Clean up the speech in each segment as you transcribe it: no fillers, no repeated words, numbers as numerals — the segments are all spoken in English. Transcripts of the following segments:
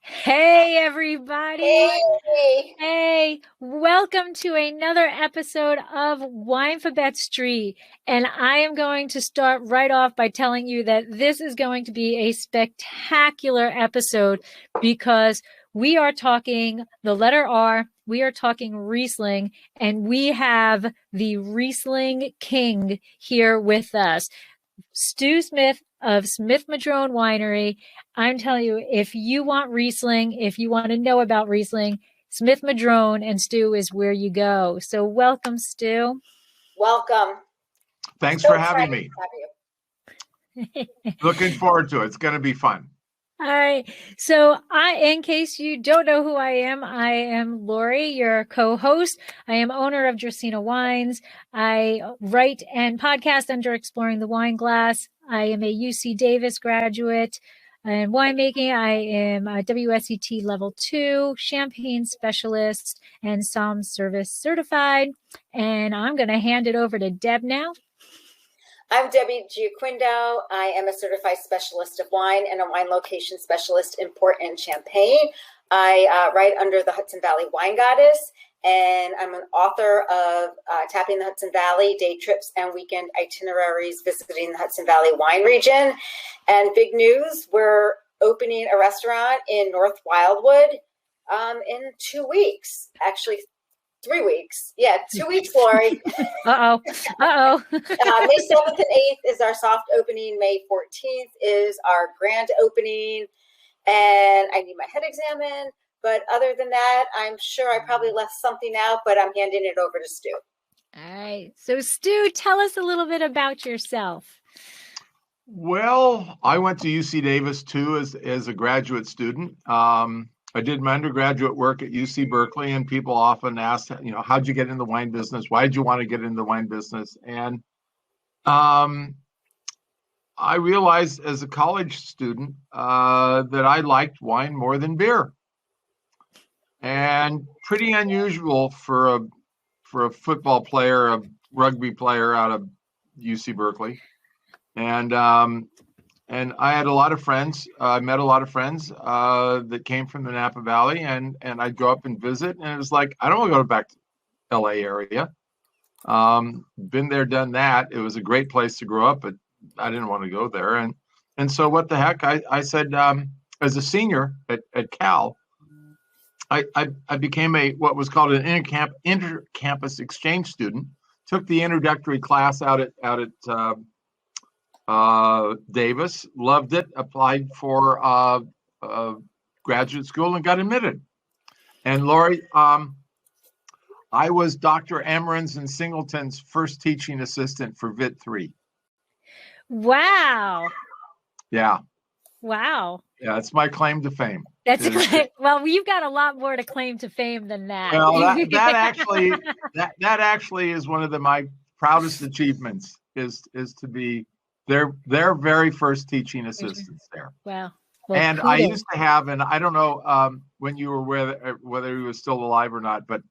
Hey, everybody. Hey, Hey, welcome to another episode of Winephabet Street. And I am going to start right off by telling you that this is going to be a spectacular episode because we are talking the letter R, we are talking Riesling, and we have the Riesling King here with us. Stu Smith of Smith Madrone Winery. I'm telling you, if you want Riesling, if you want to know about Riesling, Smith Madrone and Stu is where you go. So welcome, Stu. welcome. Thanks So for having excited me. to have you. Looking forward to it. It's going to be fun. All right. So in case you don't know who I am Lori, your co-host. I am owner of Draceana Wines. I write and podcast under Exploring the Wine Glass. I am a UC Davis graduate in winemaking. I am a WSET level 2 champagne specialist and Somm Service certified. And I'm going to hand it over to Deb now. I'm Debbie Gioquindo. I am a certified specialist of wine and a wine location specialist in Port and Champagne. I write under the Hudson Valley Wine Goddess, and I'm an author of Tapping the Hudson Valley, day trips and weekend itineraries visiting the Hudson Valley wine region. And big news, we're opening a restaurant in North Wildwood in 2 weeks, actually 3 weeks. Yeah, 2 weeks, Lori. Uh-oh. May 7th and 8th is our soft opening. May 14th is our grand opening. And I need my head examined. But other than that, I'm sure I probably left something out, but I'm handing it over to Stu. All right. So, Stu, tell us a little bit about yourself. Well, I went to UC Davis too as a graduate student. I did my undergraduate work at UC Berkeley, and people often ask, how'd you get in the wine business? Why did you want to get in the wine business? And I realized as a college student that I liked wine more than beer. And pretty unusual for a football player, a rugby player out of UC Berkeley. And I had a lot of friends. I met a lot of friends that came from the Napa Valley, and I'd go up and visit. And it was like, I don't want to go back to LA area. Been there, done that. It was a great place to grow up, but I didn't want to go there. And so what the heck? I said, as a senior at Cal, I became what was called an inter-campus exchange student. Took the introductory class out at Davis, loved it, applied for graduate school and got admitted. And Lori, I was Dr. Amarin's and Singleton's first teaching assistant for VIT 3. Wow. Yeah. Wow. Yeah, it's my claim to fame. Well, you've got a lot more to claim to fame than that. Well, that actually is one of my proudest achievements is to be their very first teaching assistants there. Wow. Well, and I used to have, and I don't know when you were whether he was still alive or not, but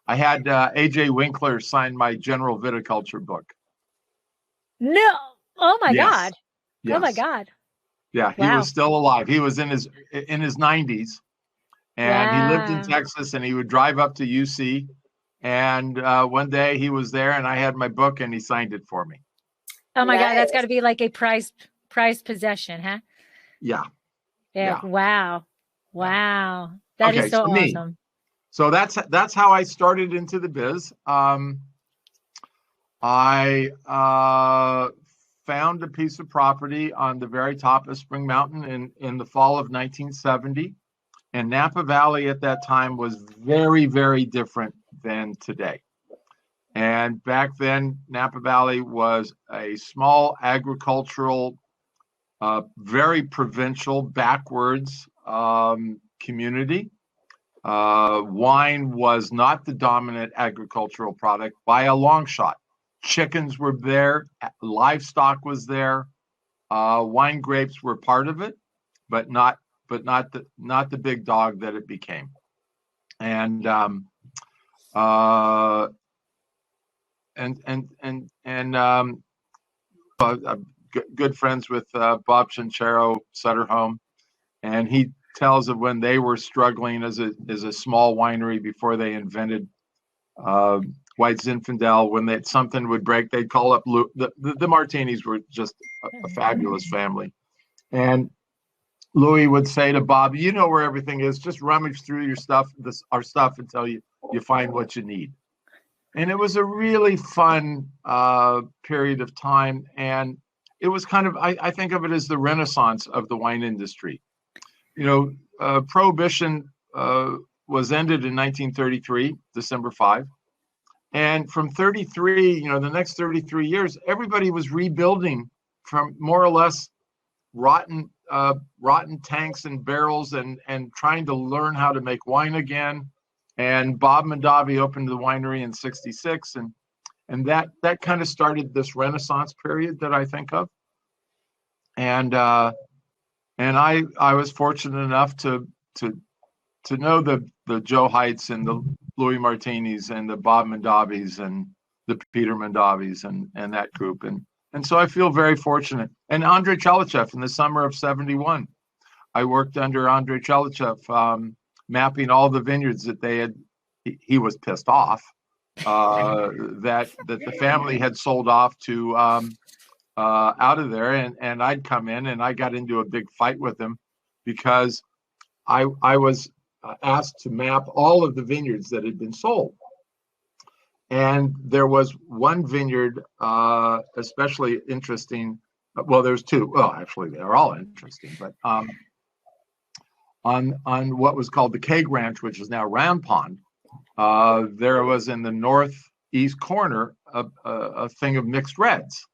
I had AJ Winkler sign my general viticulture book. No. Oh my God. Yes. Oh my God. Yeah, he was still alive. He was in his 90s, and he lived in Texas, and he would drive up to UC. And one day he was there, and I had my book, and he signed it for me. Oh my God, that's got to be like a prized possession, huh? Yeah. Wow. That is so awesome. So that's how I started into the biz. I found a piece of property on the very top of Spring Mountain in the fall of 1970. And Napa Valley at that time was very, very different than today. And back then, Napa Valley was a small agricultural, very provincial, backwards community. Wine was not the dominant agricultural product by a long shot. Chickens were there, livestock was there, wine grapes were part of it, but not the big dog that it became. And good friends with Bob Chinchero, Sutter Home, and he tells of when they were struggling as a small winery before they invented White Zinfandel. When something would break, they'd call up the Martinis were just a fabulous family. And Louis would say to Bob, "You know where everything is. Just rummage through your stuff, our stuff, until you find what you need." And it was a really fun period of time. And it was kind of, I think of it as the renaissance of the wine industry. Prohibition was ended in 1933, December 5. And from 33, the next 33 years, everybody was rebuilding from more or less rotten tanks and barrels and trying to learn how to make wine again. And Bob Mondavi opened the winery in 66, and that kind of started this renaissance period that I think of. And I was fortunate enough to know the Joe Heights and the Louis Martinis and the Bob Mondavis and the Peter Mondavis and that group. And so I feel very fortunate. And Andrei Chalichev in the summer of 71, I worked under Andrei Chalichev, mapping all the vineyards that they had. He was pissed off that the family had sold off to out of there, and I'd come in and I got into a big fight with him because I was asked to map all of the vineyards that had been sold. And there was one vineyard especially interesting. Well, there's two. Well, actually, they're all interesting. But on what was called the Keg Ranch, which is now Round Pond, there was in the northeast corner a thing of mixed reds.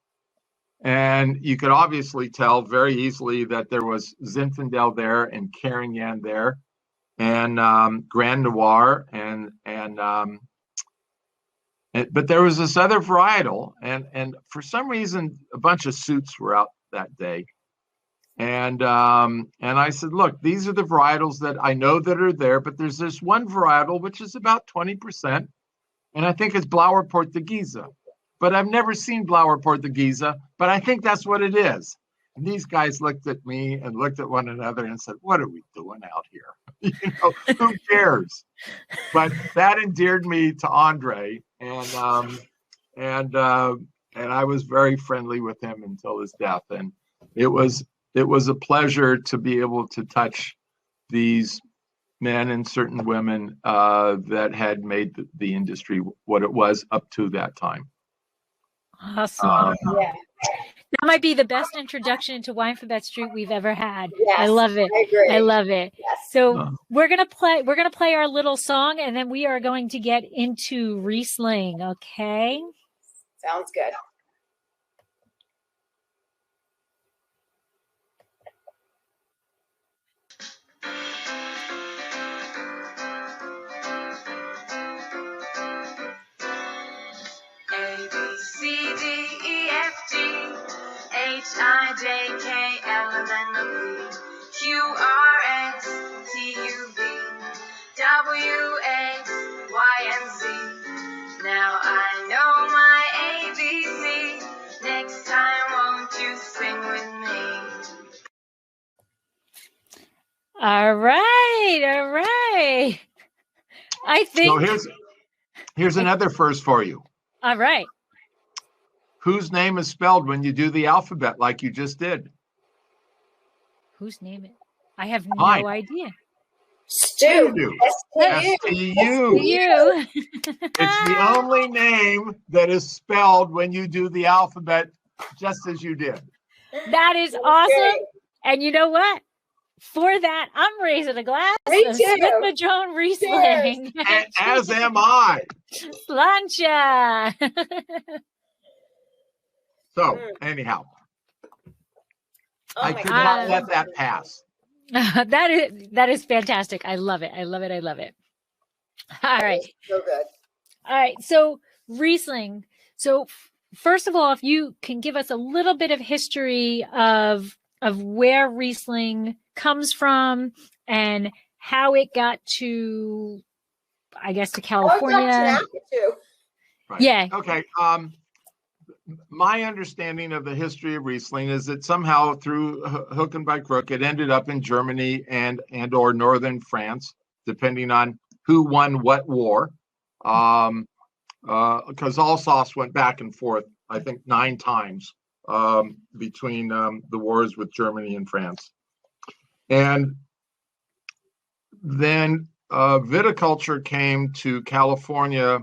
And you could obviously tell very easily that there was Zinfandel there and Carignan there and Grand Noir but there was this other varietal, and for some reason a bunch of suits were out that day, and I said, look, these are the varietals that I know that are there, but there's this one varietal which is about 20%, and I think it's Blauer Portuguesa, but I've never seen Blauer Portuguesa, but I think that's what it is. And these guys looked at me and looked at one another and said, what are we doing out here? Who cares? But that endeared me to Andre, and I was very friendly with him until his death. And it was a pleasure to be able to touch these men and certain women that had made the industry what it was up to that time. Awesome. Yeah. That might be the best introduction to Winephabet Street we've ever had. Yes, I love it. I agree. I love it. Yes. So we're gonna play our little song, and then we are going to get into Riesling. Okay. Sounds good. A, B, C, D, E, F, G, H, I, J, K, L, M, N, O, P, Q, R, S, T, U, V, W, X, Y, and Z. Now I know my ABC. Next time, won't you sing with me? All right. I think. So here's another first for you. All right. Whose name is spelled when you do the alphabet like you just did? Whose name it? I have Mine. no idea. Stu. S-T-U. You. It's the only name that is spelled when you do the alphabet just as you did. That is awesome. And you know what? For that, I'm raising a glass Me of too. Smith Madrone Riesling. As am I. Slancha. So, anyhow, Oh I my could God. not let that pass. That is fantastic. I love it. All right. So good. All right. So Riesling. So first of all, if you can give us a little bit of history of where Riesling comes from and how it got to, I guess, to California. Oh, it's up to Napa too. Right. Yeah. Okay. my understanding of the history of Riesling is that somehow through hook and by crook, it ended up in Germany and or northern France, depending on who won what war. Because Alsace went back and forth, I think 9 times between the wars with Germany and France. And then viticulture came to California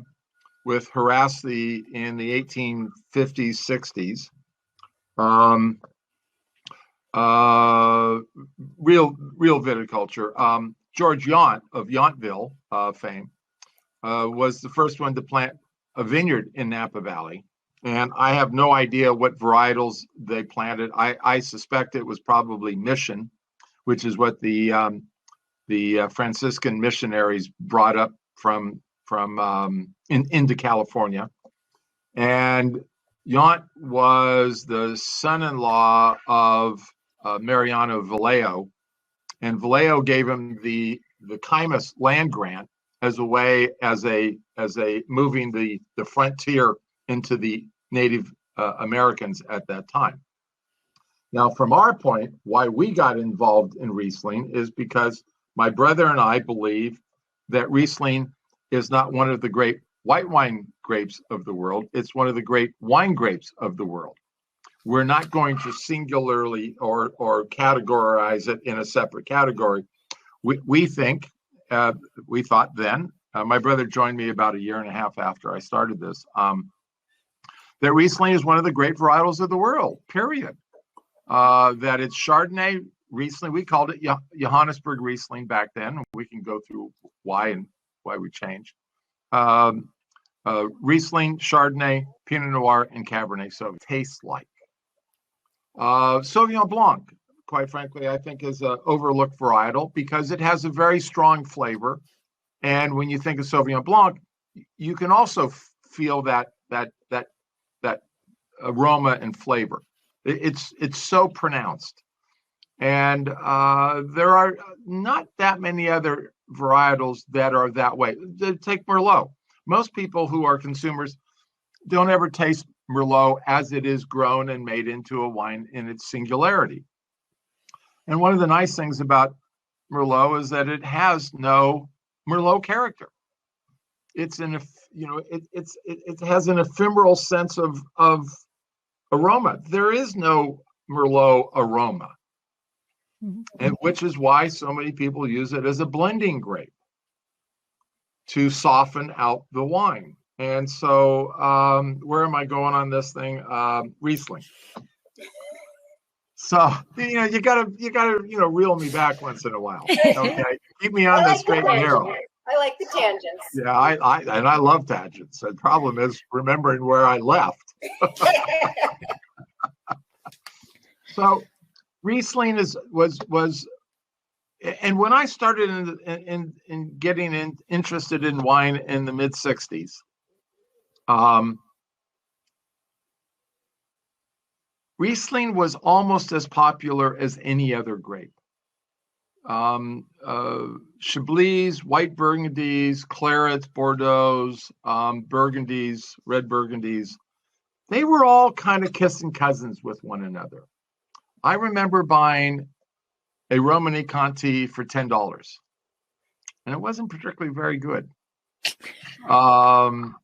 with Harassy in the 1850s, 60s. Real viticulture. George Yount of Yountville fame was the first one to plant a vineyard in Napa Valley. And I have no idea what varietals they planted. I suspect it was probably Mission, which is what the Franciscan missionaries brought up from into California. And Yount was the son-in-law of Mariano Vallejo, and Vallejo gave him the Caymas land grant as a way as a moving the frontier into the Native Americans at that time. Now, from our point, why we got involved in Riesling is because my brother and I believe that Riesling is not one of the great white wine grapes of the world. It's one of the great wine grapes of the world. We're not going to singularly or categorize it in a separate category. We think, we thought then, my brother joined me about 1.5 years after I started this, that Riesling is one of the great varietals of the world, period. That it's Chardonnay Riesling. We called it Johannesburg Riesling back then. We can go through why we changed. Riesling, Chardonnay, Pinot Noir, and Cabernet Sauvignon taste like. Sauvignon Blanc, quite frankly, I think is an overlooked varietal because it has a very strong flavor. And when you think of Sauvignon Blanc, you can also feel that aroma and flavor. It's so pronounced. And there are not that many other varietals that are that way. Take Merlot. Most people who are consumers don't ever taste Merlot as it is grown and made into a wine in its singularity. And one of the nice things about Merlot is that it has no Merlot character. It's it has an ephemeral sense of aroma. There is no Merlot aroma, and which is why so many people use it as a blending grape to soften out the wine. And so, where am I going on this thing? Riesling. So you gotta reel me back once in a while. Okay, keep me on the straight and narrow. I like the tangents. Yeah, I love tangents. The problem is remembering where I left. So Riesling was, and when I started in getting interested in wine in the mid '60s, Riesling was almost as popular as any other grape. Chablis, white Burgundies, Clarets, Bordeaux's, Burgundies, red Burgundies, they were all kind of kissing cousins with one another. I remember buying a Romani Conti for $10, and it wasn't particularly very good. And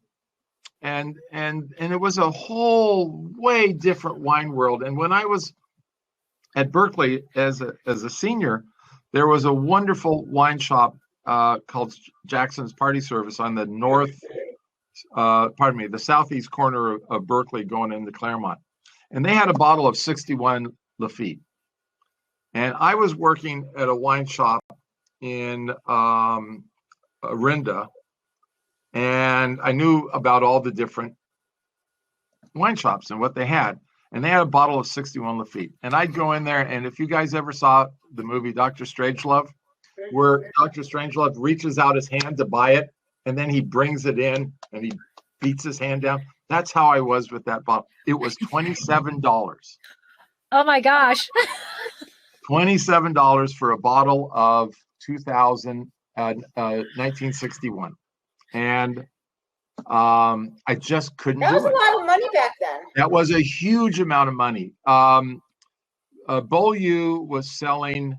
it was a whole way different wine world. And when I was at Berkeley as a senior, there was a wonderful wine shop called Jackson's Party Service on the the southeast corner of Berkeley going into Claremont. And they had a bottle of 61 Lafite. And I was working at a wine shop in Orinda, and I knew about all the different wine shops and what they had. And they had a bottle of 61 Lafite. And I'd go in there, and if you guys ever saw the movie Dr. Strangelove, where Dr. Strangelove reaches out his hand to buy it, and then he brings it in, and he beats his hand down. That's how I was with that bottle. It was $27. Oh, my gosh. $27 for a bottle of 1961. And I just couldn't do it. That was a lot of money back then. That was a huge amount of money. Beaulieu was selling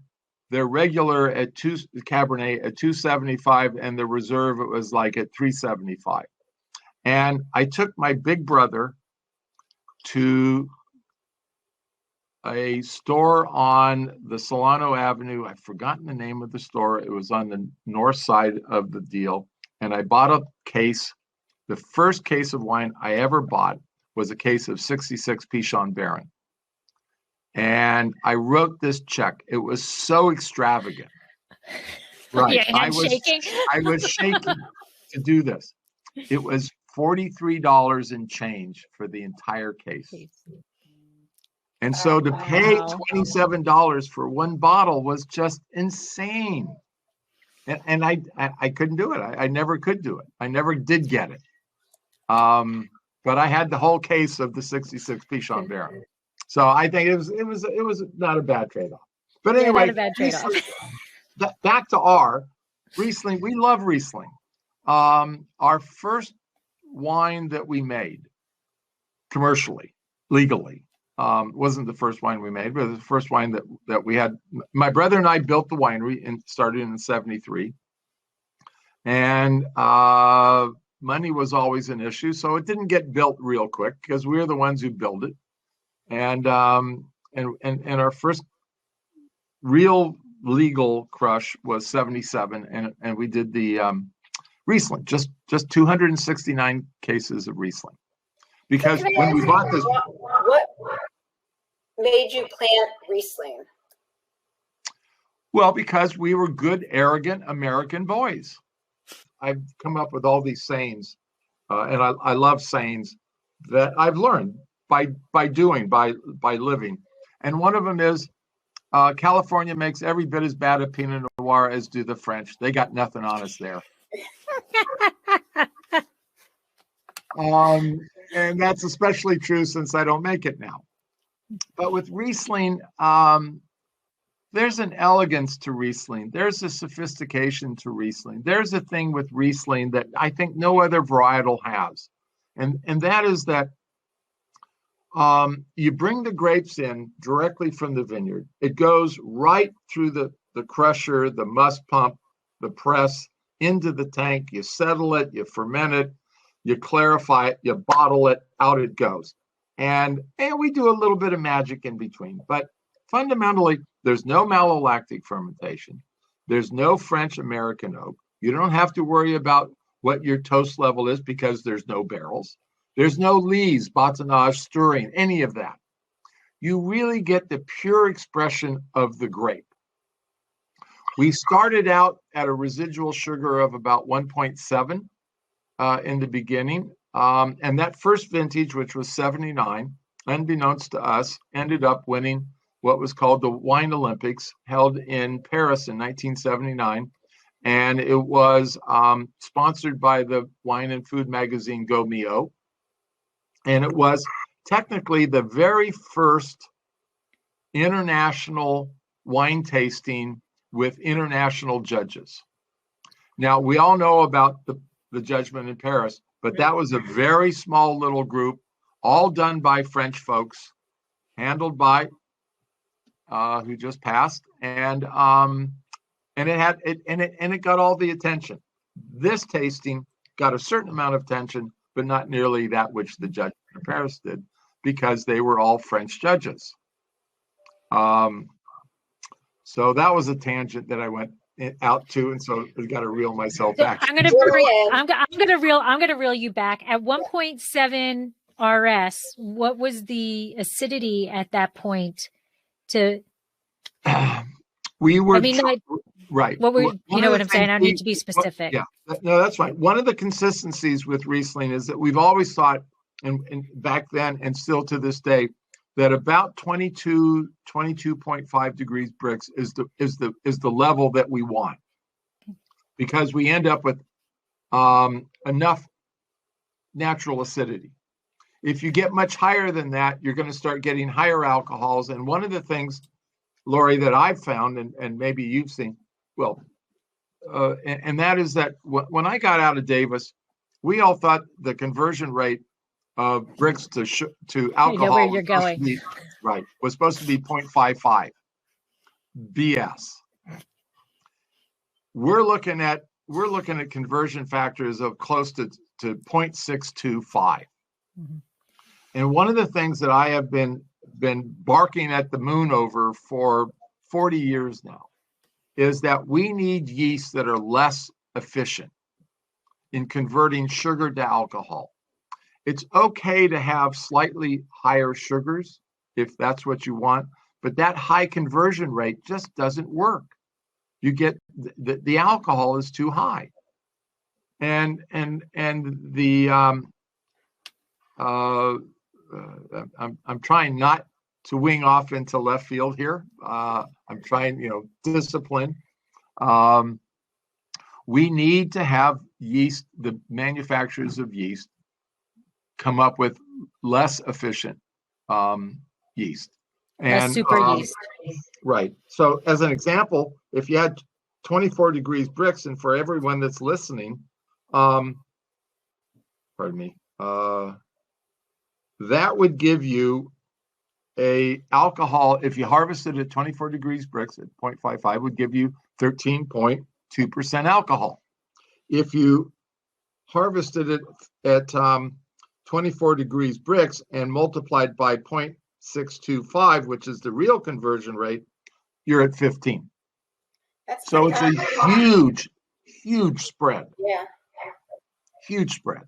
their regular at Cabernet at 275, and the reserve it was like at 375. And I took my big brother to a store on the Solano Avenue. I've forgotten the name of the store. It was on the north side of the deal. And I bought a case. The first case of wine I ever bought was a case of 66 Pichon Baron. And I wrote this check. It was so extravagant. Right. Yeah, I was shaking to do this. It was $43 and change for the entire case. And so to pay $27 for one bottle was just insane. And I couldn't do it. I never could do it. I never did get it. But I had the whole case of the 66 Pichon Baron. So I think it was not a bad trade-off. But anyway, not a bad trade-off. Back to our Riesling. We love Riesling. Our first wine that we made commercially, legally, wasn't the first wine we made, but it was the first wine that we had. My brother and I built the winery and started in 73. And money was always an issue, so it didn't get built real quick because we were the ones who built it. And our first real legal crush was 77, and we did the Riesling, just 269 cases of Riesling. Because when we bought this, what made you plant Riesling? Well, because we were good, arrogant American boys. I've come up with all these sayings, and I love sayings that I've learned by doing, by living. And one of them is, California makes every bit as bad a Pinot Noir as do the French. They got nothing on us there. And that's especially true since I don't make it now. But with Riesling, there's an elegance to Riesling. There's a sophistication to Riesling. There's a thing with Riesling that I think no other varietal has. And that is that you bring the grapes in directly from the vineyard. It goes right through the crusher, the must pump, the press, into the tank. You settle it, you ferment it, you clarify it, you bottle it, out it goes. And we do a little bit of magic in between. But fundamentally, there's no malolactic fermentation. There's no French American oak. You don't have to worry about what your toast level is because there's no barrels. There's no lees, batonnage, stirring, any of that. You really get the pure expression of the grape. We started out at a residual sugar of about 1.7 in the beginning. And that first vintage, which was 79, unbeknownst to us, ended up winning what was called the Wine Olympics, held in Paris in 1979. And it was sponsored by the wine and food magazine Go Mio. And it was technically the very first international wine tasting with international judges. Now, we all know about the judgment in Paris, but that was a very small little group, all done by French folks, handled by who just passed, and it got all the attention. This tasting got a certain amount of attention, but not nearly that which the judge in Paris did, because they were all French judges. So that was a tangent that I went out to, and so I got to reel myself back. I'm gonna reel you back at 1.7 RS. What was the acidity at that point? We were right. What were you know what I'm saying? I need to be specific. Yeah, no, that's fine. One of the consistencies with Riesling is that we've always thought, and back then and still to this day, that about 22.5 degrees Brix is the level that we want, because we end up with enough natural acidity. If you get much higher than that, you're going to start getting higher alcohols. And one of the things, Lori, that I've found, and maybe you've seen, and that is that when I got out of Davis, we all thought the conversion rate Brix to alcohol. I know where you're going. Right. Was supposed to be 0.55. BS. We're looking at conversion factors of close to 0.625. Mm-hmm. And one of the things that I have been barking at the moon over for 40 years now is that we need yeasts that are less efficient in converting sugar to alcohol. It's okay to have slightly higher sugars if that's what you want, but that high conversion rate just doesn't work. You get the alcohol is too high, and the I'm trying not to wing off into left field here. I'm trying, discipline. We need to have yeast, the manufacturers of yeast, come up with less efficient yeast. And super yeast. Right. So as an example, if you had 24 degrees Brix, and for everyone that's listening, pardon me, that would give you a alcohol, if you harvested at 24 degrees Brix at 0.55, would give you 13.2% alcohol. If you harvested it at 24 degrees Brix and multiplied by 0.625, which is the real conversion rate, you're at 15. So it's a huge spread. Yeah. Huge spread.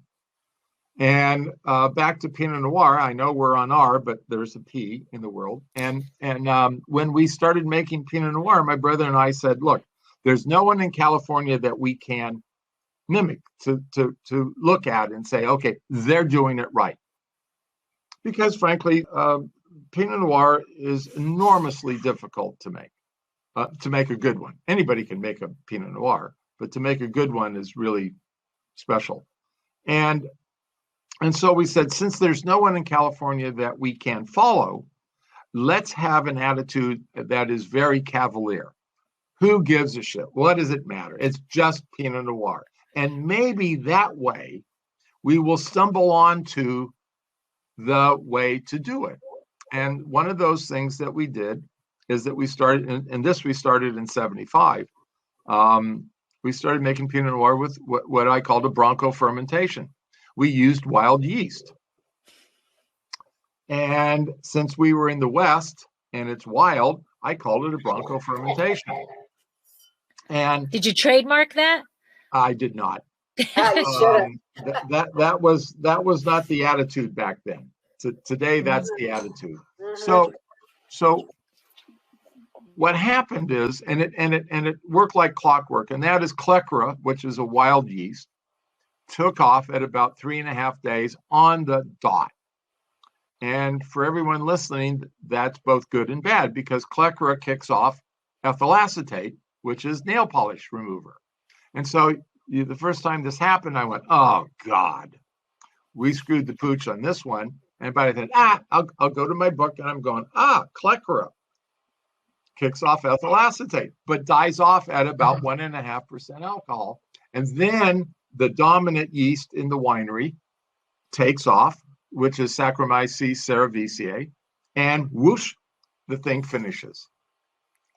And back to Pinot Noir, I know we're on R, but there's a P in the world. And when we started making Pinot Noir, my brother and I said, look, there's no one in California that we can mimic, to look at and say, okay, they're doing it right. Because frankly, Pinot Noir is enormously difficult to make a good one. Anybody can make a Pinot Noir, but to make a good one is really special. And so we said, since there's no one in California that we can follow, let's have an attitude that is very cavalier. Who gives a shit? What does it matter? It's just Pinot Noir. And maybe that way we will stumble onto the way to do it. And one of those things that we did is that we started, and this we started in 75. We started making Pinot Noir with what I called a Bronco fermentation. We used wild yeast. And since we were in the West and it's wild, I called it a Bronco fermentation. And did you trademark that? I did not. That that was not the attitude back then. Today, that's the attitude. So what happened is, and it worked like clockwork, and that is Clecra, which is a wild yeast, took off at about 3.5 days on the dot. And for everyone listening, that's both good and bad, because Clecra kicks off ethyl acetate, which is nail polish remover. And so the first time this happened, I went, oh God, we screwed the pooch on this one. And by then, I'll go to my book, and I'm going, Clecra kicks off ethyl acetate, but dies off at about 1.5% alcohol. And then the dominant yeast in the winery takes off, which is Saccharomyces cerevisiae, and whoosh, the thing finishes.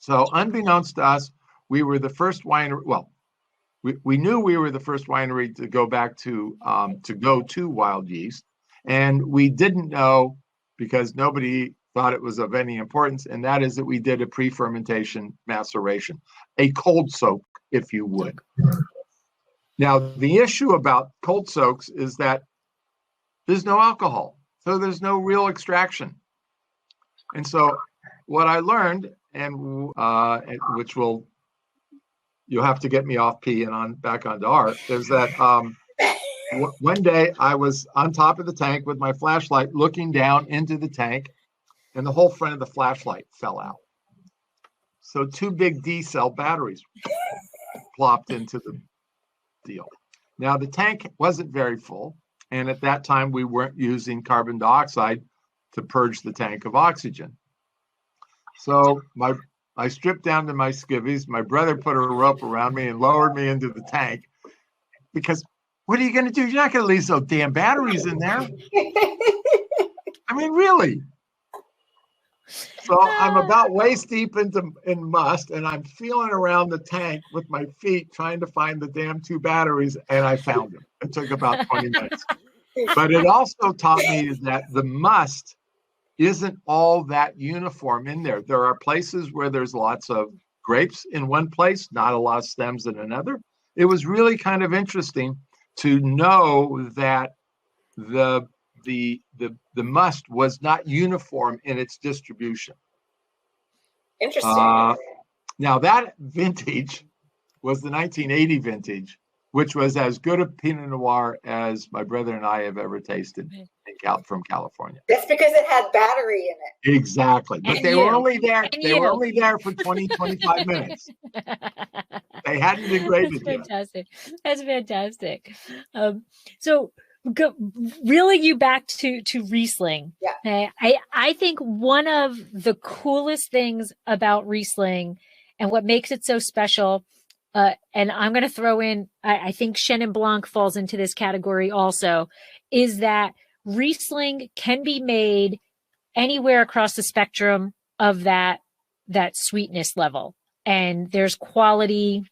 So unbeknownst to us, we were the first winery. Well, we knew we were the first winery to go back to wild yeast, and we didn't know, because nobody thought it was of any importance, and that is that we did a pre-fermentation maceration, a cold soak, if you would. Now, the issue about cold soaks is that there's no alcohol, so there's no real extraction. And so what I learned, and which you'll have to get me off P and back onto R, is that one day I was on top of the tank with my flashlight looking down into the tank, and the whole front of the flashlight fell out. So 2 big D-cell batteries plopped into the deal. Now, the tank wasn't very full, and at that time we weren't using carbon dioxide to purge the tank of oxygen. So I stripped down to my skivvies. My brother put a rope around me and lowered me into the tank, because What are you going to do? You're not going to leave those damn batteries in there. I mean, really. So I'm about waist deep in must, and I'm feeling around the tank with my feet trying to find the damn 2 batteries, and I found them. It took about 20 minutes. But it also taught me that the must isn't all that uniform in there. There are places where there's lots of grapes in one place, not a lot of stems in another. It was really kind of interesting to know that the must was not uniform in its distribution. Interesting. Now that vintage was the 1980 vintage, which was as good a Pinot Noir as my brother and I have ever tasted from California. That's because it had battery in it. Exactly. But they were only there. They were only there for 20, 25 minutes. They hadn't degraded yet. That's fantastic. So reeling you back to Riesling. Yeah. I think one of the coolest things about Riesling and what makes it so special, and I'm going to throw in, I think Chenin Blanc falls into this category also, is that Riesling can be made anywhere across the spectrum of that sweetness level. And there's quality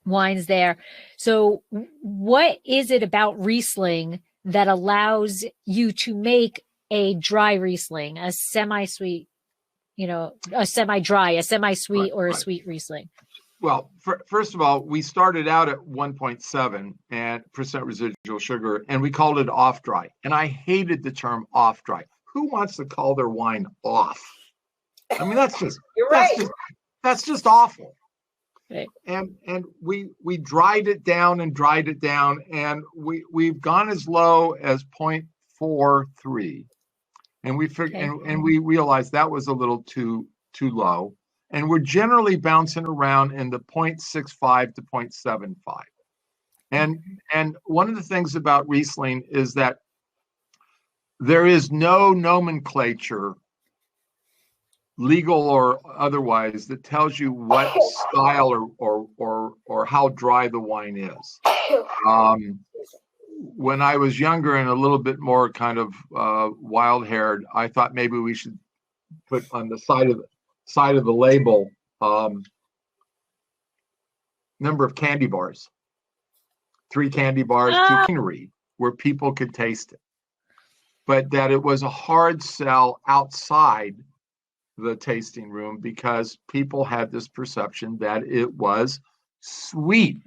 wines there. So what is it about Riesling that allows you to make a dry Riesling, a semi-sweet, a semi-dry, a semi-sweet, or a sweet Riesling? Well, first of all, we started out at 1.7% residual sugar, and we called it off dry. And I hated the term off dry. Who wants to call their wine off? I mean, that's just that's just awful. Right. And we dried it down, and we've gone as low as 0.43, and we figured, and we realized that was a little too low. And we're generally bouncing around in the 0.65 to 0.75. And one of the things about Riesling is that there is no nomenclature, legal or otherwise, that tells you what style or how dry the wine is. When I was younger and a little bit more kind of wild-haired, I thought maybe we should put on the side of the label number of candy bars, 3 candy bars, 2 winery, where people could taste it, but that it was a hard sell outside the tasting room because people had this perception that it was sweet.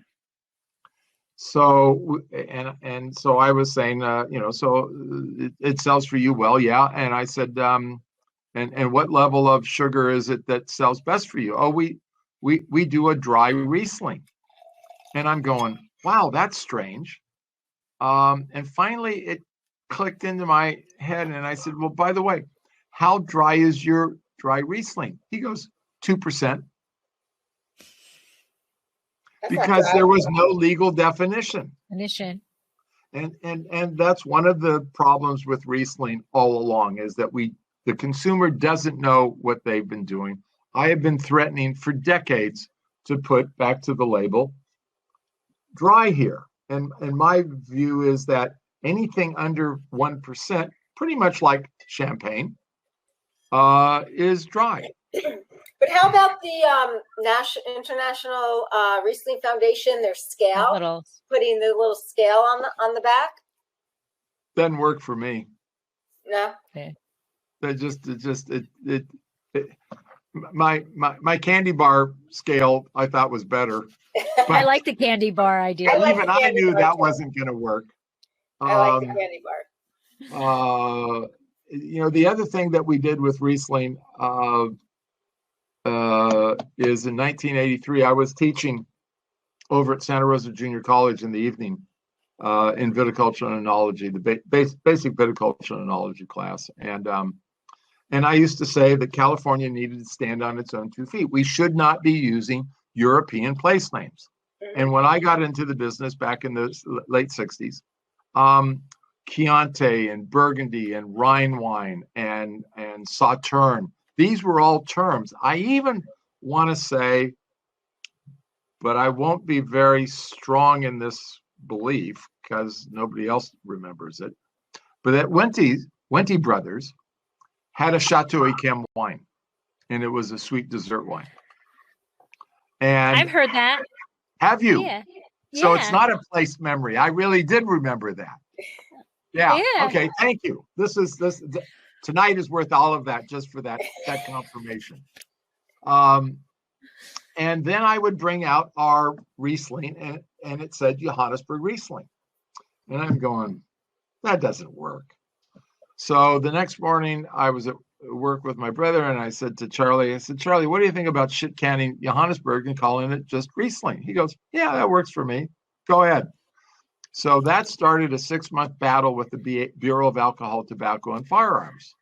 So and so I was saying, so it sells for you well, yeah. And I said, and what level of sugar is it that sells best for you? Oh, we do a dry Riesling. And I'm going, wow, that's strange. And finally it clicked into my head, and I said, well, by the way, how dry is your dry Riesling? He goes, 2%. Because there was no legal definition. And that's one of the problems with Riesling all along, is that the consumer doesn't know what they've been doing. I have been threatening for decades to put back to the label dry here. And my view is that anything under 1%, pretty much like champagne, is dry. But how about the International Riesling Foundation, their scale, putting the little scale on the back? Doesn't work for me. No. Okay. My candy bar scale I thought was better. I like the candy bar idea. I knew that wasn't going to work. I like the candy bar. The other thing that we did with Riesling is in 1983, I was teaching over at Santa Rosa Junior College in the evening in viticulture and enology, the basic viticulture and enology class. And I used to say that California needed to stand on its own 2 feet. We should not be using European place names. And when I got into the business back in the late 60s, Chianti and Burgundy and Rhine wine and Sauterne, these were all terms. I even want to say, but I won't be very strong in this belief, because nobody else remembers it. But that Wente brothers had a Chateau Yquem wine, and it was a sweet dessert wine. And I've heard that. have you? Yeah. So it's not a place memory. I really did remember that. Yeah. Okay. Thank you. Tonight is worth all of that just for that confirmation. And then I would bring out our Riesling, and it said Johannesburg Riesling. And I'm going, that doesn't work. So the next morning I was at work with my brother, and I said to Charlie, Charlie, what do you think about shit canning Johannesburg and calling it just Riesling? He goes, yeah, that works for me. Go ahead. So that started a 6-month battle with the Bureau of Alcohol, Tobacco, and Firearms.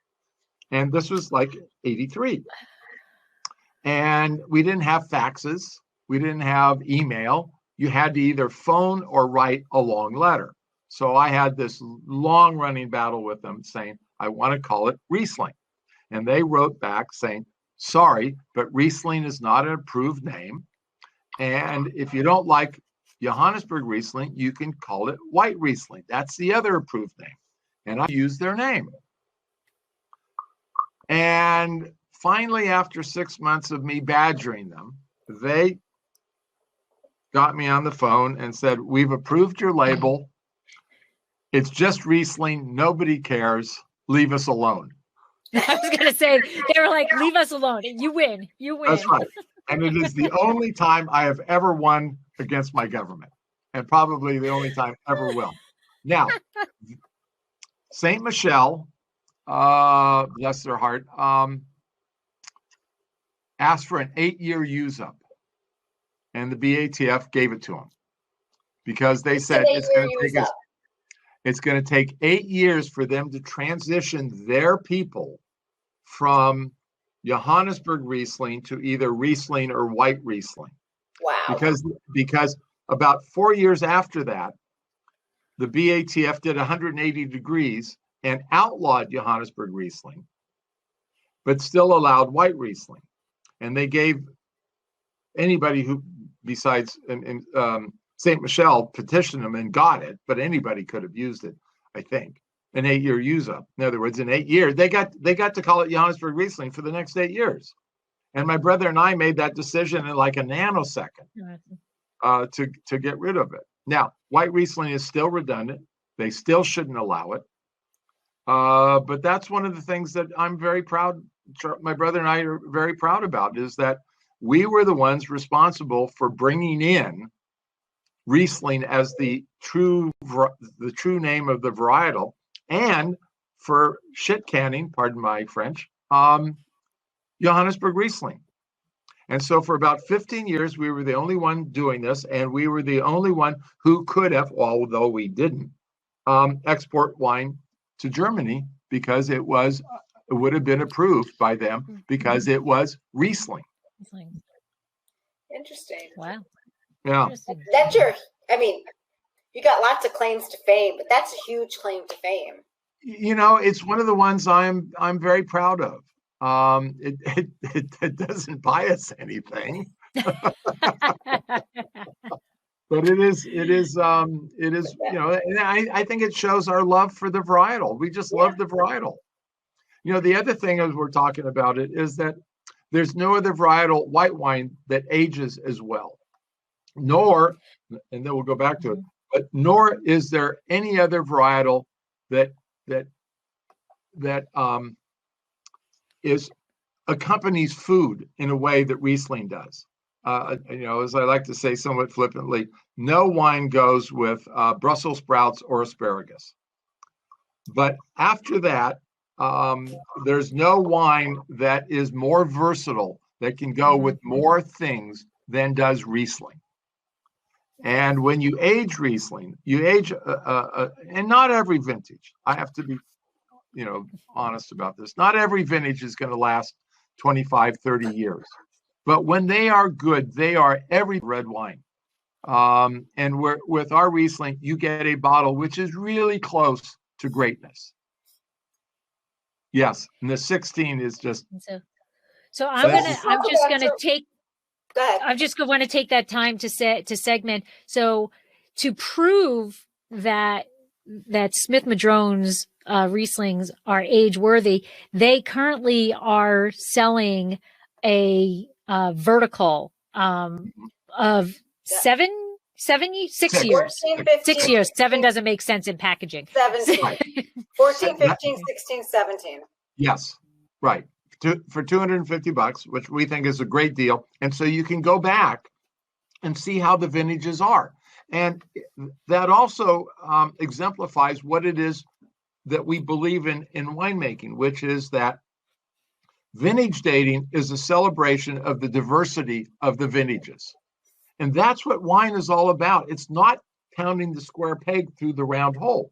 And this was like 83. And we didn't have faxes. We didn't have email. You had to either phone or write a long letter. So I had this long running battle with them saying, I want to call it Riesling. And they wrote back saying, sorry, but Riesling is not an approved name. And if you don't like Johannesburg Riesling, you can call it White Riesling. That's the other approved name. And I used their name. And finally, after 6 months of me badgering them, they got me on the phone and said, we've approved your label. It's just Riesling. Nobody cares. Leave us alone. I was going to say, they were like, leave us alone. You win. You win. That's right. And it is the only time I have ever won against my government, and probably the only time ever will. Now, St. Michel, bless their heart, asked for an 8-year use up, and the BATF gave it to them because they said it's going to take 8 years for them to transition their people from Johannesburg Riesling to either Riesling or White Riesling. Wow. Because about 4 years after that, the BATF did 180 degrees and outlawed Johannesburg Riesling, but still allowed White Riesling. And they gave anybody who, besides St. Michel, petitioned them and got it, but anybody could have used it, I think. An 8-year use up. In other words, in 8 years, they got to call it Johannesburg Riesling for the next 8 years. And my brother and I made that decision in like a nanosecond to get rid of it. Now, White Riesling is still redundant. They still shouldn't allow it. But that's one of the things that I'm very proud, my brother and I are very proud about, is that we were the ones responsible for bringing in Riesling as the true name of the varietal, and for shit canning, pardon my French, Johannesburg Riesling. And so for about 15 years, we were the only one doing this, and we were the only one who could have, although we didn't, export wine to Germany because it would have been approved by them because it was Riesling. Interesting. Wow. Yeah. That's you got lots of claims to fame, but that's a huge claim to fame. You know, it's one of the ones I'm very proud of. It doesn't buy us anything, but it is you know, and I think it shows our love for the varietal. We just love the varietal. You know, the other thing as we're talking about it is that there's no other varietal white wine that ages as well, nor, and then we'll go back to it, but nor is there any other varietal that is accompanies food in a way that Riesling does. You know, as I like to say somewhat flippantly, no wine goes with Brussels sprouts or asparagus. But after that, there's no wine that is more versatile, that can go with more things than does Riesling. And when you age Riesling, you age, and not every vintage, I have to be, you know, honest about this. Not every vintage is going to last 25, 30 years. But when they are good, they are every red wine. And with our Riesling, you get a bottle which is really close to greatness. Yes, and the 16 is just. So I'm just going to take that time to segment. So to prove that Smith Madrone's Rieslings are age worthy, they currently are selling a vertical of 6 years. 14, 15, 6 years. 7 doesn't make sense in packaging. 17. 14, 15, 16, 17. Yes, right. For $250, which we think is a great deal. And so you can go back and see how the vintages are. And that also exemplifies what it is that we believe in winemaking, which is that vintage dating is a celebration of the diversity of the vintages. And that's what wine is all about. It's not pounding the square peg through the round hole.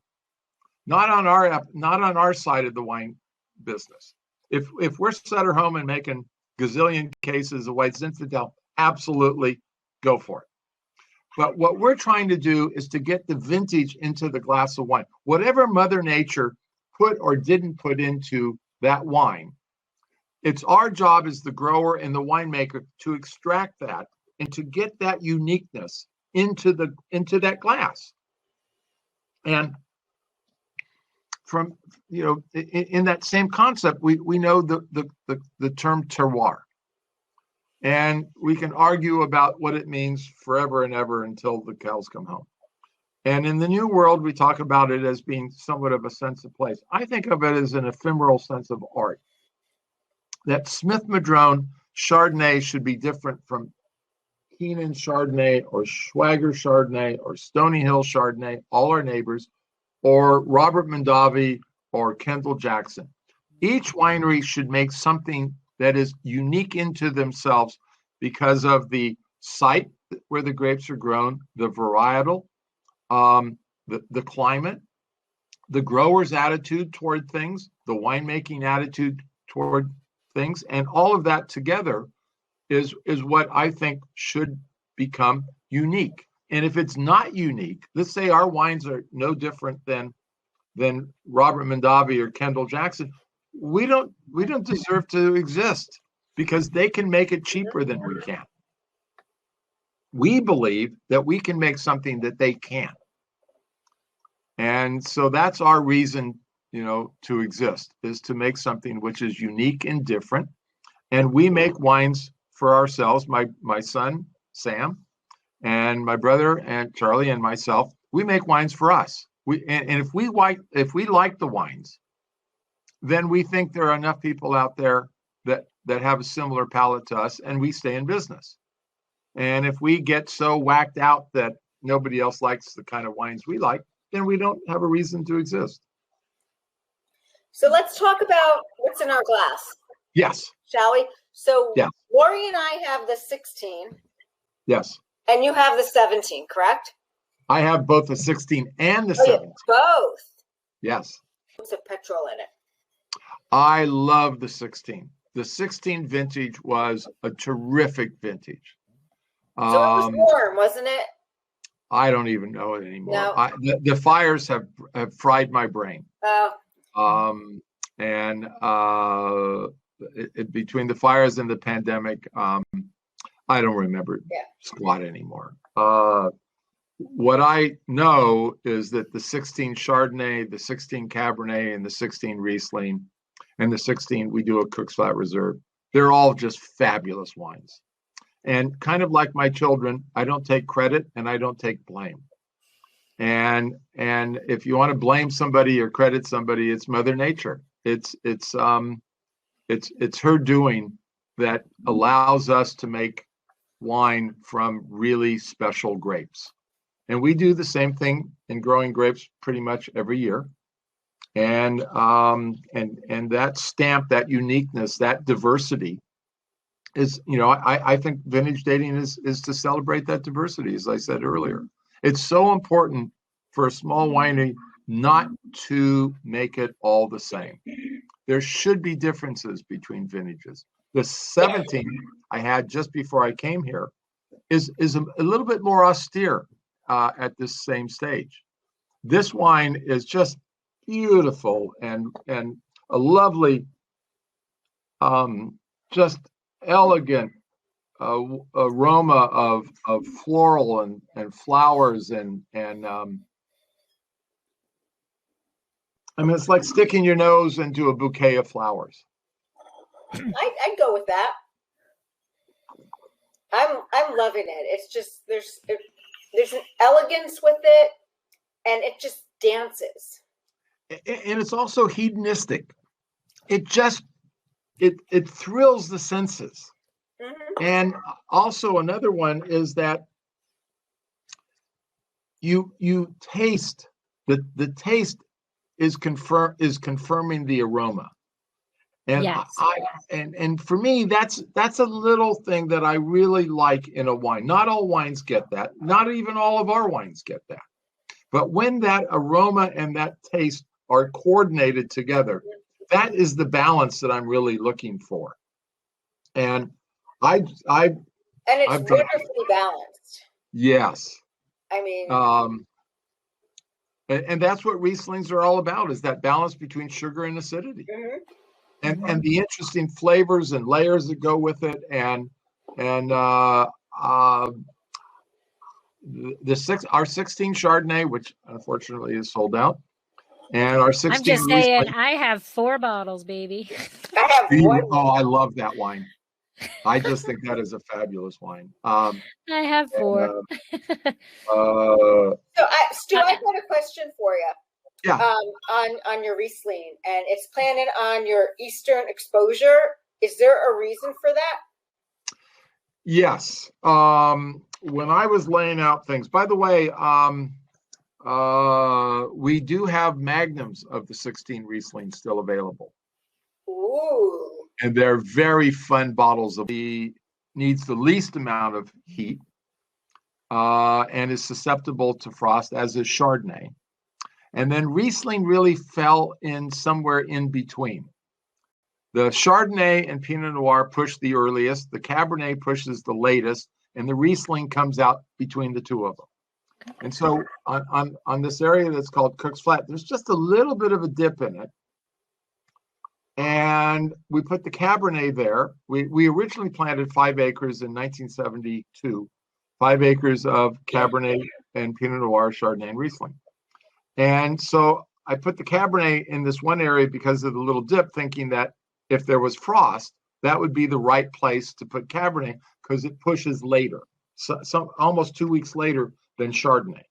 Not on our side of the wine business. If we're set at home and making gazillion cases of White Zinfandel, absolutely go for it. But what we're trying to do is to get the vintage into the glass of wine. Whatever Mother Nature put or didn't put into that wine, it's our job as the grower and the winemaker to extract that and to get that uniqueness into that glass. And from, in that same concept, we know the term terroir. And we can argue about what it means forever and ever until the cows come home. And in the New World, we talk about it as being somewhat of a sense of place. I think of it as an ephemeral sense of art. That Smith Madrone Chardonnay should be different from Keenan Chardonnay or Schwager Chardonnay or Stony Hill Chardonnay, all our neighbors, or Robert Mondavi or Kendall Jackson. Each winery should make something that is unique into themselves because of the site where the grapes are grown, the varietal, the climate, the grower's attitude toward things, the winemaking attitude toward things, and all of that together is what I think should become unique. And if it's not unique, let's say our wines are no different than Robert Mondavi or Kendall Jackson, we don't deserve to exist because they can make it cheaper than we can. We believe that we can make something that they can't. And so that's our reason, to exist, is to make something which is unique and different. And we make wines for ourselves, my son, Sam, and my brother and Charlie and myself, we make wines for us. If we like the wines, then we think there are enough people out there that have a similar palate to us, and we stay in business. And if we get so whacked out that nobody else likes the kind of wines we like, then we don't have a reason to exist. So let's talk about what's in our glass. Yes. Shall we? So yeah. Lori and I have the 16. Yes. And you have the 17, correct? I have both the 16 and the 17. Both? Yes. What's a petrol in it? I love the 16. The 16 vintage was a terrific vintage. So it was warm, wasn't it? I don't even know it anymore. No. The fires have fried my brain. Oh. Between the fires and the pandemic, I don't remember squat anymore. What I know is that the 16 Chardonnay, the 16 Cabernet, and the 16 Riesling, and the 16 we do a Cook's Flat Reserve, they're all just fabulous wines. And kind of like my children, I don't take credit and I don't take blame. And if you want to blame somebody or credit somebody, it's Mother Nature. It's her doing that allows us to make wine from really special grapes. And we do the same thing in growing grapes pretty much every year. And that stamp, that uniqueness, that diversity is, I think vintage dating is to celebrate that diversity, as I said earlier. It's so important for a small winery not to make it all the same. There should be differences between vintages. The 17 I had just before I came here is a little bit more austere at this same stage. This wine is just beautiful and a lovely, just elegant aroma of floral and flowers and I mean, it's like sticking your nose into a bouquet of flowers. I'd go with that. I'm loving it. It's just there's an elegance with it, and it just dances. And it's also hedonistic. It just it thrills the senses. Mm-hmm. And also another one is that you taste the taste is confirming the aroma. And yes. And for me, that's a little thing that I really like in a wine. Not all wines get that. Not even all of our wines get that. But when that aroma and that taste are coordinated together, that is the balance that I'm really looking for. And and it's wonderfully balanced. Yes. I mean, and that's what Rieslings are all about, is that balance between sugar and acidity. Mm-hmm. And the interesting flavors and layers that go with it, and our 16 Chardonnay, which unfortunately is sold out, and our 16. I'm just saying, I have 4 bottles, baby. I have 1. Oh, I love that wine. I just think that is a fabulous wine. I have 4. Stu, I've got a question for you. Yeah. On your Riesling, and it's planted on your eastern exposure. Is there a reason for that? Yes. When I was laying out things, by the way, we do have magnums of the 16 Riesling still available. Ooh. And they're very fun bottles. Needs the least amount of heat, and is susceptible to frost, as is Chardonnay. And then Riesling really fell in somewhere in between. The Chardonnay and Pinot Noir push the earliest, the Cabernet pushes the latest, and the Riesling comes out between the two of them. And so on this area that's called Cook's Flat, there's just a little bit of a dip in it. And we put the Cabernet there. We originally planted 5 acres in 1972, 5 acres of Cabernet and Pinot Noir, Chardonnay, and Riesling. And so I put the Cabernet in this one area because of the little dip, thinking that if there was frost, that would be the right place to put Cabernet because it pushes later, so almost 2 weeks later than Chardonnay.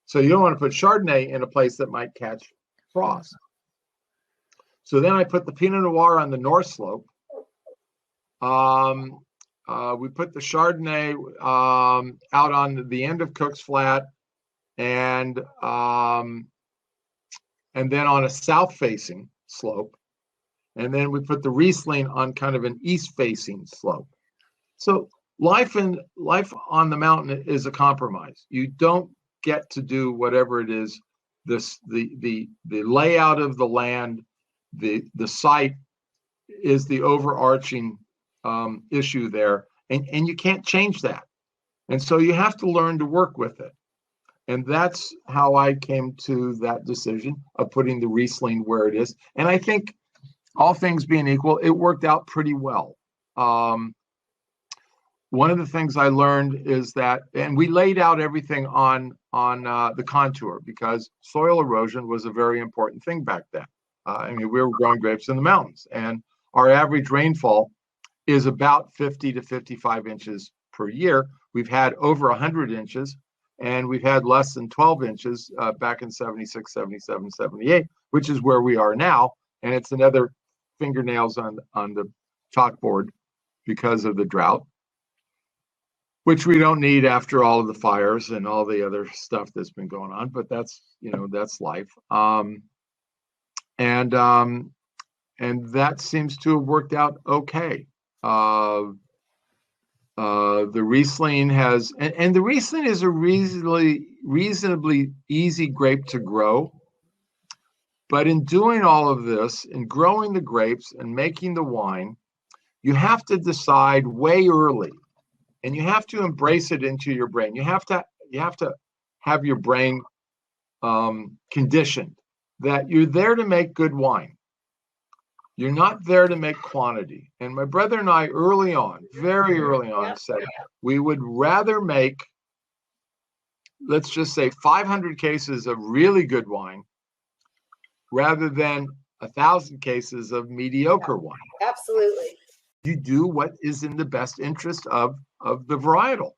So you don't want to put Chardonnay in a place that might catch frost. So then I put the Pinot Noir on the north slope. We put the Chardonnay out on the end of Cook's Flat, and then on a south-facing slope, and then we put the Riesling on kind of an east-facing slope. So life on the mountain is a compromise. You don't get to do whatever it is. The layout of the land, the site is the overarching issue there, and you can't change that. And so you have to learn to work with it. And that's how I came to that decision of putting the Riesling where it is. And I think, all things being equal, it worked out pretty well. One of the things I learned is that, and we laid out everything on the contour, because soil erosion was a very important thing back then. I mean, we were growing grapes in the mountains, and our average rainfall is about 50 to 55 inches per year. We've had over 100 inches. And we've had less than 12 inches back in 76, 77, 78, which is where we are now. And it's another fingernails on the chalkboard because of the drought, which we don't need after all of the fires and all the other stuff that's been going on. But that's life. And that seems to have worked out okay. The Riesling has, and the Riesling is a reasonably easy grape to grow. But in doing all of this, in growing the grapes and making the wine, you have to decide way early, and you have to embrace it into your brain. You have to have your brain conditioned that you're there to make good wine. You're not there to make quantity. And my brother and I very early on, said we would rather make, let's just say, 500 cases of really good wine rather than 1,000 cases of mediocre wine. Absolutely. You do what is in the best interest of the varietal.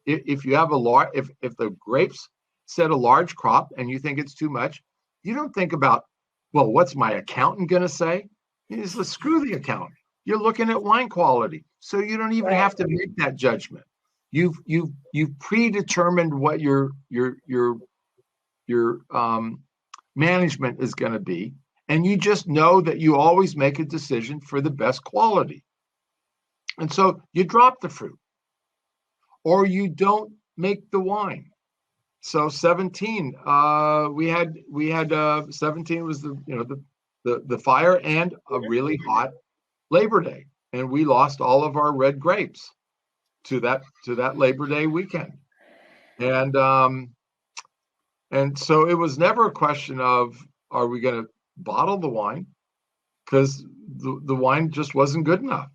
If you have if the grapes set a large crop and you think it's too much, you don't think about, well, what's my accountant going to say? You just screw the accountant. You're looking at wine quality, so you don't even have to make that judgment. You've predetermined what your management is going to be, and you just know that you always make a decision for the best quality. And so you drop the fruit, or you don't make the wine. So 17, we had 17 was the fire and a really hot Labor Day, and we lost all of our red grapes to that Labor Day weekend, and so it was never a question of, are we going to bottle the wine, because the wine just wasn't good enough.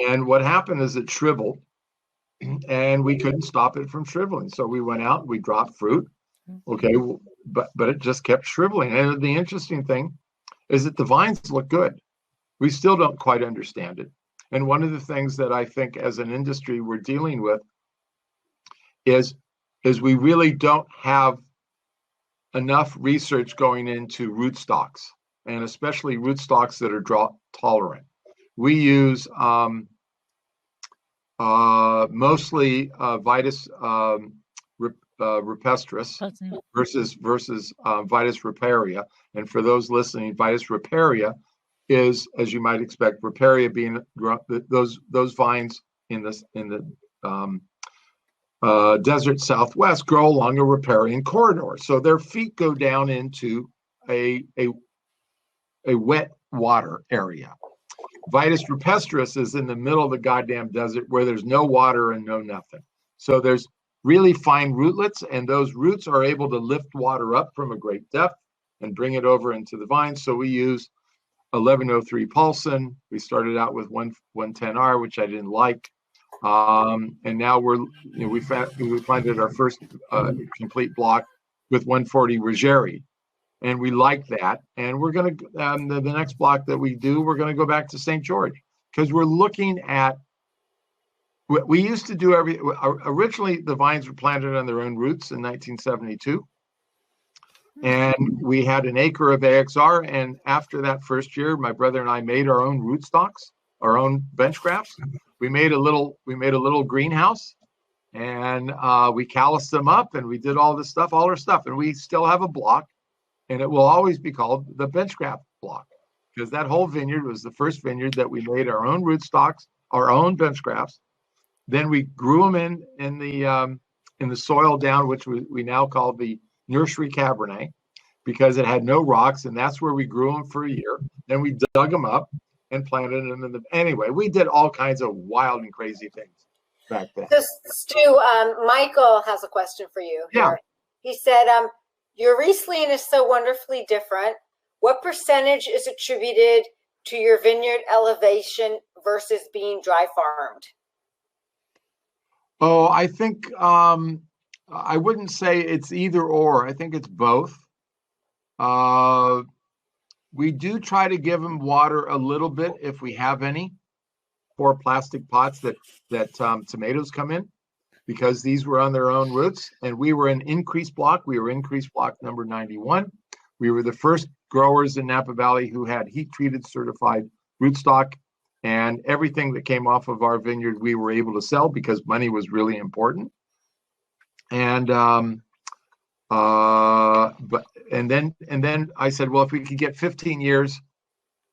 And what happened is it shriveled, and we couldn't stop it from shriveling. So we went out, we dropped fruit. Okay, but it just kept shriveling. And the interesting thing is that the vines look good. We still don't quite understand it. And one of the things that I think as an industry we're dealing with is we really don't have enough research going into rootstocks, and especially rootstocks that are drought tolerant. We use mostly Vitis rupestris versus Vitis riparia. And for those listening, Vitis riparia is, as you might expect, riparia being those vines in the desert Southwest grow along a riparian corridor. So their feet go down into a wet water area. Vitis rupestris is in the middle of the goddamn desert where there's no water and no nothing. So there's really fine rootlets, and those roots are able to lift water up from a great depth and bring it over into the vines. So we use 1103 Paulson. We started out with 110R, which I didn't like. And now we planted our first complete block with 140 Ruggieri. And we like that. And we're going to, the next block that we do, we're going to go back to St. George, because we're looking at what we used to do. Originally, the vines were planted on their own roots in 1972. And we had an acre of AXR. And after that first year, my brother and I made our own rootstocks, our own bench grafts. We made a little greenhouse, and we calloused them up, and we did all our stuff. And we still have a block. And it will always be called the benchcraft block, because that whole vineyard was the first vineyard that we made our own rootstocks, our own benchcrafts. Then we grew them in the soil down, which we now call the nursery Cabernet, because it had no rocks, and that's where we grew them for a year. Then we dug them up and planted them anyway. We did all kinds of wild and crazy things back then. So Stu, Michael has a question for you. Yeah. He said, your Riesling is so wonderfully different. What percentage is attributed to your vineyard elevation versus being dry farmed? Oh, I think I wouldn't say it's either or. I think it's both. We do try to give them water a little bit if we have any, for plastic pots that tomatoes come in, because these were on their own roots, and we were in increased block. We were increased block number 91. We were the first growers in Napa Valley who had heat-treated certified rootstock, and everything that came off of our vineyard we were able to sell because money was really important. And then I said, well, if we could get 15 years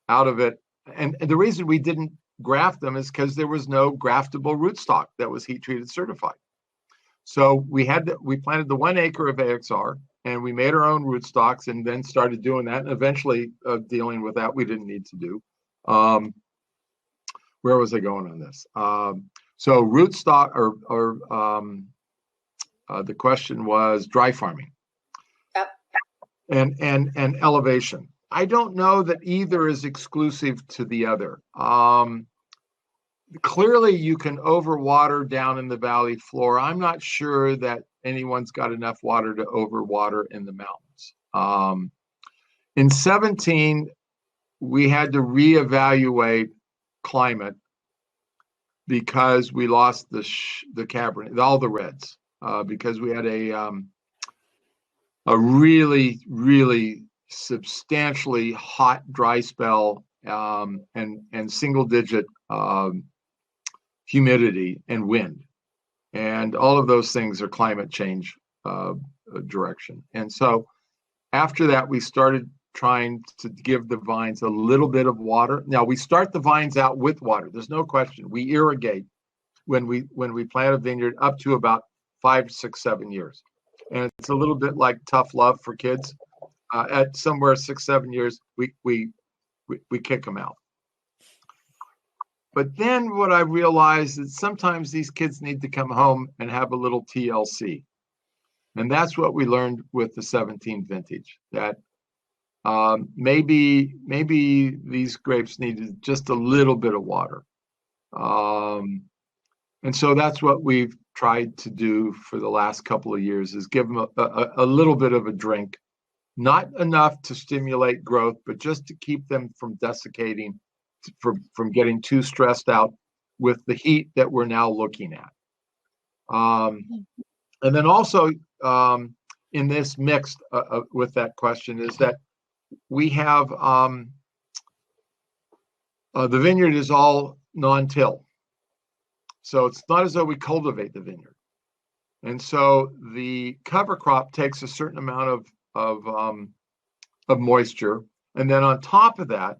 out of it, and the reason we didn't graft them is because there was no graftable rootstock that was heat-treated certified. So we planted the 1 acre of AXR, and we made our own rootstocks, and then started doing that, and eventually dealing with that we didn't need to do. Where was I going on this? So rootstock, the question was dry farming. Yep. And elevation. I don't know that either is exclusive to the other. Clearly, you can overwater down in the valley floor. I'm not sure that anyone's got enough water to overwater in the mountains. In 17, we had to reevaluate climate because we lost the Cabernet, all the reds, because we had a really, really substantially hot dry spell, and single-digit humidity and wind, and all of those things are climate change direction. And so after that, we started trying to give the vines a little bit of water. Now we start the vines out with water. There's no question. We irrigate when we plant a vineyard up to about 5, 6, 7 years, and it's a little bit like tough love for kids. At somewhere 6, 7 years, we kick them out. But then what I realized is sometimes these kids need to come home and have a little TLC, and that's what we learned with the 17 vintage. That maybe these grapes needed just a little bit of water, and so that's what we've tried to do for the last couple of years, is give them a little bit of a drink, not enough to stimulate growth, but just to keep them from desiccating, from getting too stressed out with the heat that we're now looking at. And then also in this mix with that question is that we have the vineyard is all non-till. So it's not as though we cultivate the vineyard. And so the cover crop takes a certain amount of moisture. And then on top of that,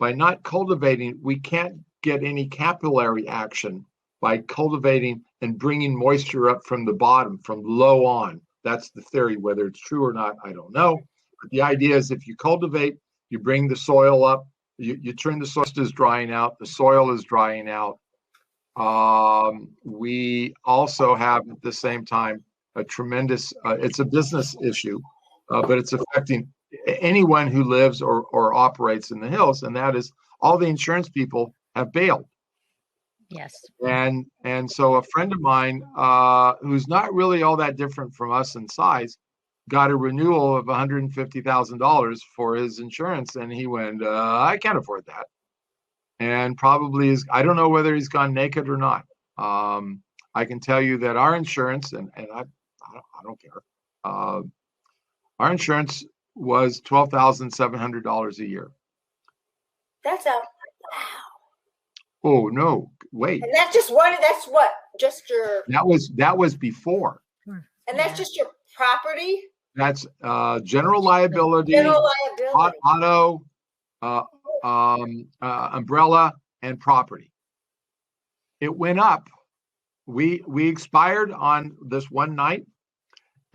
by not cultivating, we can't get any capillary action by cultivating and bringing moisture up from the bottom, from low on. That's the theory. Whether it's true or not, I don't know. But the idea is if you cultivate, you bring the soil up, you turn the soil is drying out, the soil is drying out. We also have at the same time a tremendous, it's a business issue, but it's affecting anyone who lives or operates in the hills, and that is all the insurance people have bailed. Yes. And so a friend of mine who's not really all that different from us in size got a renewal of $150,000 for his insurance, and he went, I can't afford that. And probably is, I don't know whether he's gone naked or not. I can tell you that our insurance, and I don't care, our insurance was $12,700 a year. That's a wow. Oh no, wait. And that's just one. That's what just your. That was before. And that's just your property. That's general liability, auto, umbrella, and property. It went up. We expired on this one night,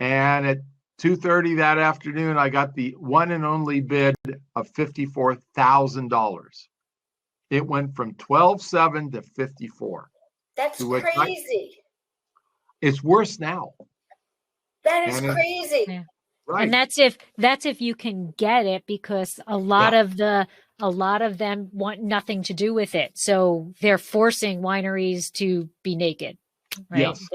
and at 2:30 that afternoon, I got the one and only bid of $54,000. It went from 12.7 to 54. That's crazy. It's worse now. That is crazy. Yeah. Right. And that's if you can get it, because a lot of them want nothing to do with it. So they're forcing wineries to be naked. Right. Yes.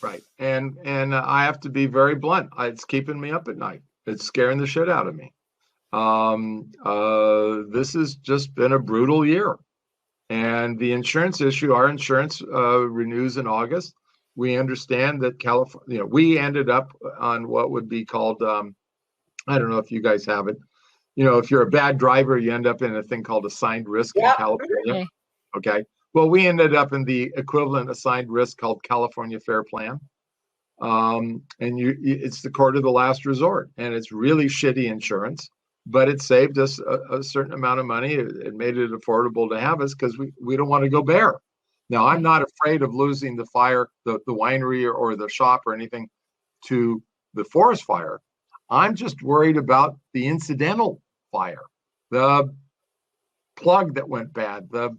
Right. And I have to be very blunt. It's keeping me up at night. It's scaring the shit out of me. This has just been a brutal year. And the insurance issue, our insurance renews in August. We understand that California, we ended up on what would be called, I don't know if you guys have it. If you're a bad driver, you end up in a thing called assigned risk in California. Okay. Well, we ended up in the equivalent assigned risk called California Fair Plan. And it's the court of the last resort, and it's really shitty insurance, but it saved us a certain amount of money. It made it affordable to have us because we don't want to go bare. Now, I'm not afraid of losing the fire, the winery or the shop or anything to the forest fire. I'm just worried about the incidental fire, the plug that went bad, the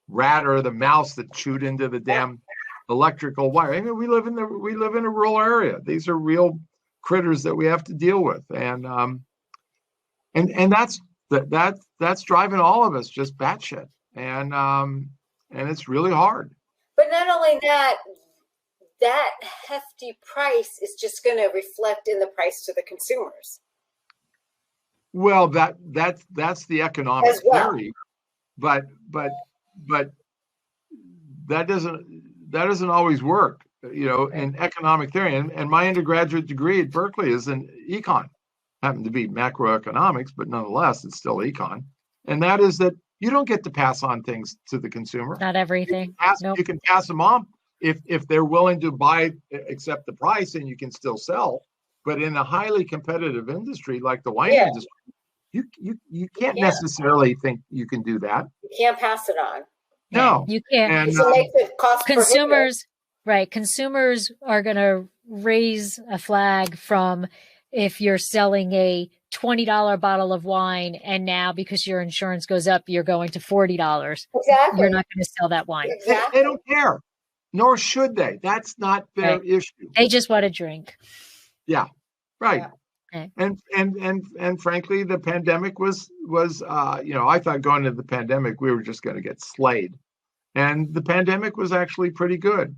rat or the mouse that chewed into the damn electrical wire. I mean, we live in a rural area. These are real critters that we have to deal with, and that's driving all of us just batshit, and it's really hard. But not only that hefty price is just going to reflect in the price to the consumers. Well, that's the economic As well. theory, but that doesn't always work, in economic theory. And my undergraduate degree at Berkeley is in econ, happened to be macroeconomics, but nonetheless, it's still econ. And that is that you don't get to pass on things to the consumer. Not everything. Nope. You can pass them on if they're willing to accept the price, and you can still sell. But in a highly competitive industry like the wine industry, you can't necessarily think you can do that. You can't pass it on. No, you can't. And It makes it cost consumers, right? Consumers are going to raise a flag from if you're selling a $20 bottle of wine, and now because your insurance goes up, you're going to $40. Exactly. You're not going to sell that wine. Exactly. They don't care, nor should they. That's not their issue. They just want to drink. Yeah, right. Yeah. And frankly, the pandemic was I thought going into the pandemic we were just going to get slayed, and the pandemic was actually pretty good.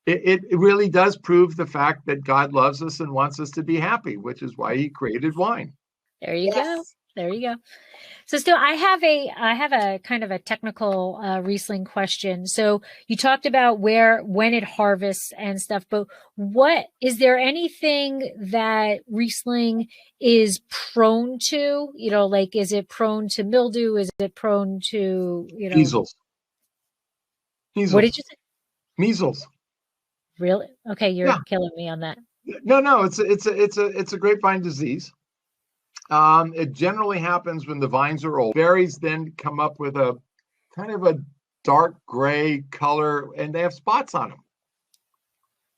It really does prove the fact that God loves us and wants us to be happy, which is why He created wine. There you go. There you go. So Stu, I have a kind of a technical Riesling question. So you talked about when it harvests and stuff, but is there anything that Riesling is prone to? Like, is it prone to mildew? Is it prone to, Measles? What did you say? Measles. Really? Okay, you're killing me on that. No, it's a grapevine disease. It generally happens when the vines are old. Berries then come up with a kind of a dark gray color, and they have spots on them.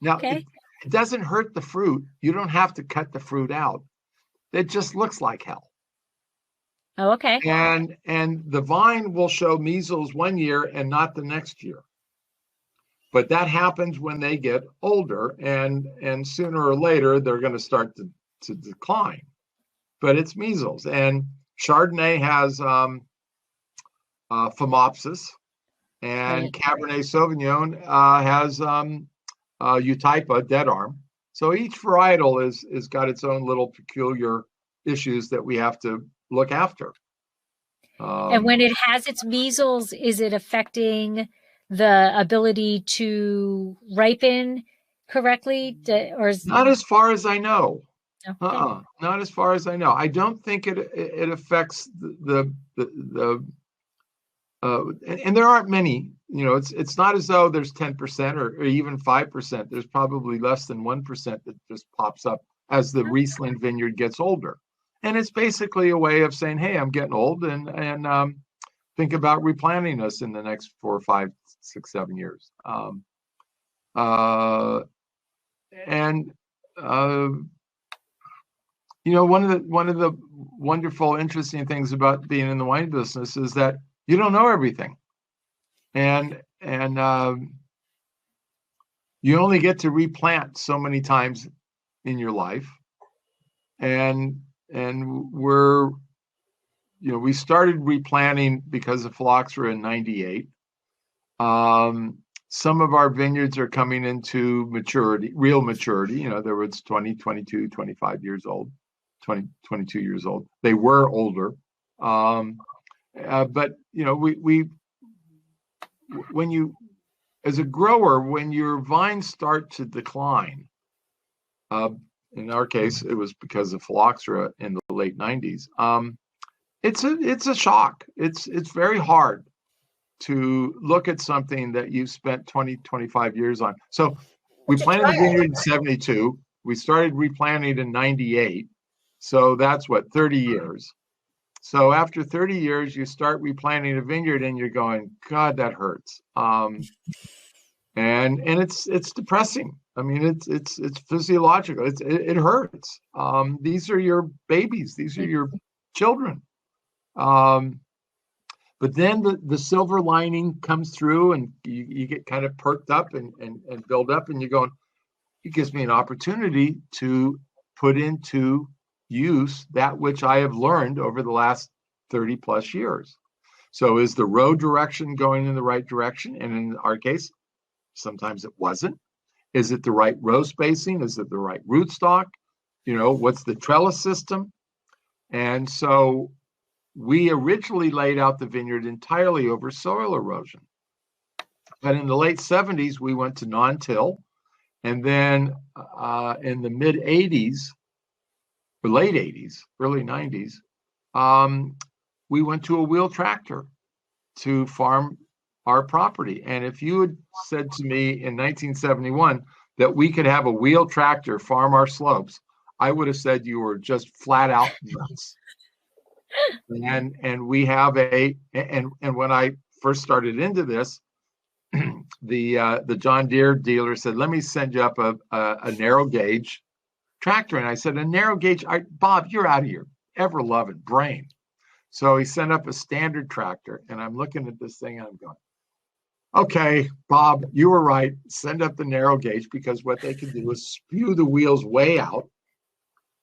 Now, it doesn't hurt the fruit. You don't have to cut the fruit out. It just looks like hell. Oh, okay. And the vine will show measles one year and not the next year. But that happens when they get older, and sooner or later they're going to start to decline. But it's measles, and Chardonnay has phomopsis, and Cabernet Sauvignon has Eutypa, dead arm. So each varietal is got its own little peculiar issues that we have to look after. And when it has its measles, is it affecting the ability to ripen correctly, or not as far as I know? Okay. Not as far as I know. I don't think it affects the and there aren't many. It's not as though there's 10% or even 5%. There's probably less than 1% that just pops up as the Riesling vineyard gets older. And it's basically a way of saying, hey, I'm getting old, and think about replanting us in the next 4, 5, 6, 7 years. One of the wonderful, interesting things about being in the wine business is that you don't know everything, and you only get to replant so many times in your life, and we started replanting because of phylloxera in '98. Some of our vineyards are coming into maturity, real maturity. There was 20, 22, 25 years old. 20, 22 years old. They were older. But when you, as a grower, when your vines start to decline, in our case, it was because of phylloxera in the late 90s. It's a shock. It's very hard to look at something that you spent 20, 25 years on. So we planted the vineyard in 72. We started replanting in 98. So that's 30 years. So after 30 years, you start replanting a vineyard and you're going, God, that hurts. And it's depressing. I mean, it's physiological. It hurts. These are your babies. These are your children. But then the silver lining comes through, and you get kind of perked up and build up, and you're going, it gives me an opportunity to put into use that which I have learned over the last 30 plus years. So is the row direction going in the right direction? And in our case, sometimes it wasn't. Is it the right row spacing? Is it the right rootstock? What's the trellis system? And so we originally laid out the vineyard entirely over soil erosion. But in the late 70s, we went to non-till. And then in the mid 80s, or late 80s, early 90s, we went to a wheel tractor to farm our property. And if you had said to me in 1971 that we could have a wheel tractor farm our slopes, I would have said you were just flat out nuts. And we have and when I first started into this, the John Deere dealer said, let me send you up a narrow gauge tractor. And I said, a narrow gauge, Bob, you're out of your ever-loving brain. So he sent up a standard tractor, and I'm looking at this thing and I'm going, okay, Bob, you were right. Send up the narrow gauge, because what they can do is spew the wheels way out.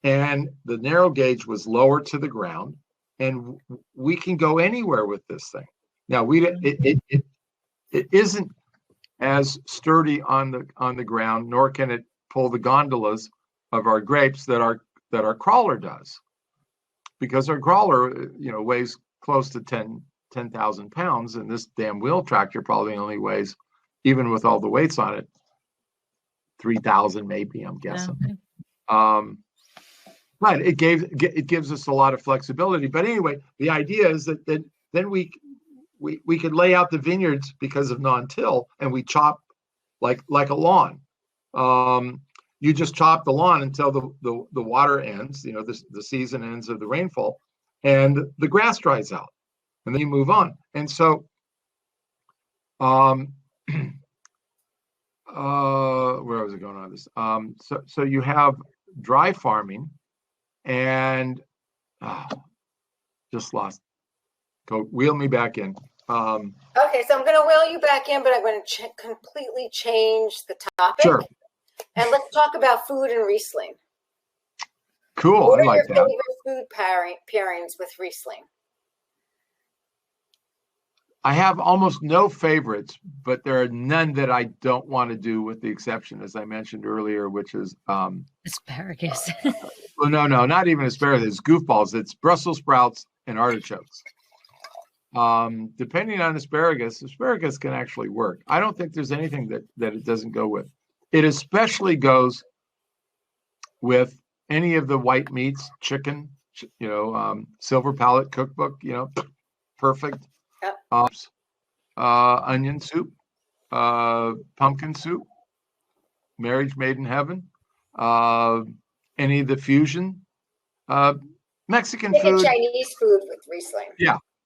And the narrow gauge was lower to the ground, and we can go anywhere with this thing. Now it isn't as sturdy on the ground, nor can it pull the gondolas of our grapes that our crawler does, because our crawler, weighs close to 10,000 pounds, and this damn wheel tractor probably only weighs, even with all the weights on it, 3,000 maybe, I'm guessing. Okay. But it gives us a lot of flexibility. But anyway, the idea is that then we could lay out the vineyards because of non-till, and we chop like a lawn. You just chop the lawn until the water ends, the season ends of the rainfall, and the grass dries out, and then you move on. And so, where was it going on this? So you have dry farming, and just lost. Go wheel me back in. Okay, so I'm going to wheel you back in, but I'm going to completely change the topic. Sure. And let's talk about food and Riesling. Cool. What I are like your that. favorite food pairings with Riesling? I have almost no favorites, but there are none that I don't want to do, with the exception, as I mentioned earlier, which is asparagus. Well, no, not even asparagus. It's goofballs. It's Brussels sprouts and artichokes. Depending on asparagus can actually work. I don't think there's anything that it doesn't go with. It especially goes with any of the white meats, chicken, Silver Palate cookbook, perfect. Yep. Onion soup, pumpkin soup, Marriage Made in Heaven, any of the fusion, Mexican food. Chinese food with Riesling.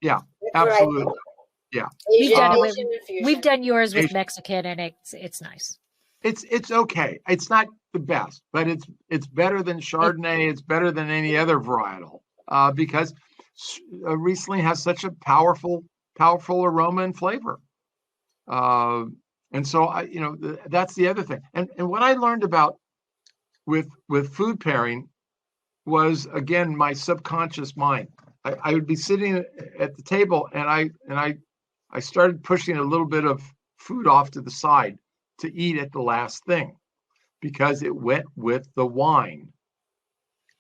Yeah, absolutely. Yeah. We've done yours with Mexican, and it's nice. It's okay. It's not the best, but it's better than Chardonnay. It's better than any other varietal, because Riesling has such a powerful aroma and flavor. And so that's the other thing. And what I learned about with food pairing was, again, my subconscious mind. I would be sitting at the table, and I started pushing a little bit of food off to the side to eat at the last thing, because it went with the wine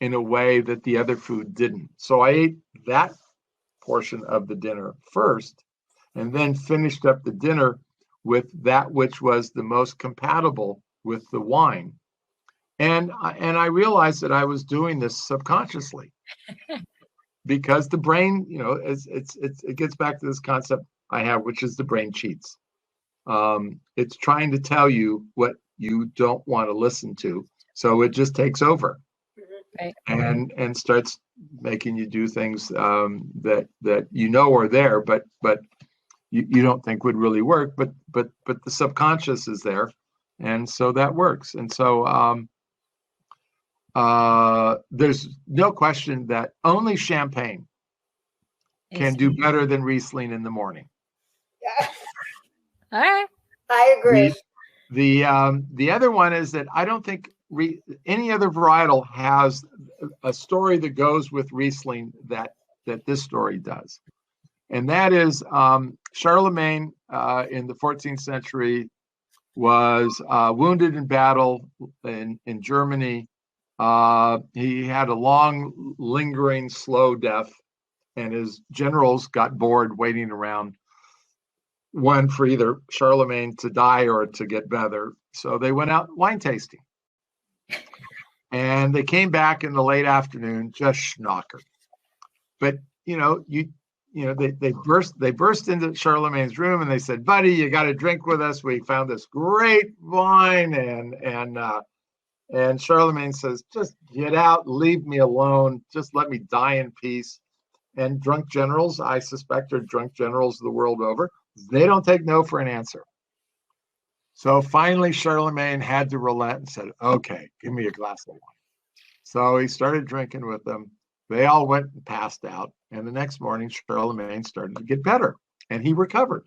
in a way that the other food didn't. So I ate that portion of the dinner first, and then finished up the dinner with that which was the most compatible with the wine. And I realized that I was doing this subconsciously, because the brain, it gets back to this concept I have, which is the brain cheats. It's trying to tell you what you don't want to listen to, so it just takes over. Right. And starts making you do things that are there, but you don't think would really work, but the subconscious is there, and so that works. And so there's no question that only champagne can do better than Riesling in the morning. Yeah. All right. I agree. The other one is that I don't think any other varietal has a story that goes with Riesling that this story does. And that is Charlemagne in the 14th century was wounded in battle in Germany, He had a long, lingering, slow death, and his generals got bored waiting around, one for either Charlemagne to die or to get better. So they went out wine tasting. And they came back in the late afternoon, just schnockered. But they burst into Charlemagne's room and they said, "Buddy, you got to drink with us. We found this great wine." And Charlemagne says, "Just get out, leave me alone. Just let me die in peace." And drunk generals, I suspect, are drunk generals the world over. They don't take no for an answer. So finally, Charlemagne had to relent and said, "Okay, give me a glass of wine." So he started drinking with them. They all went and passed out. And the next morning, Charlemagne started to get better, and he recovered.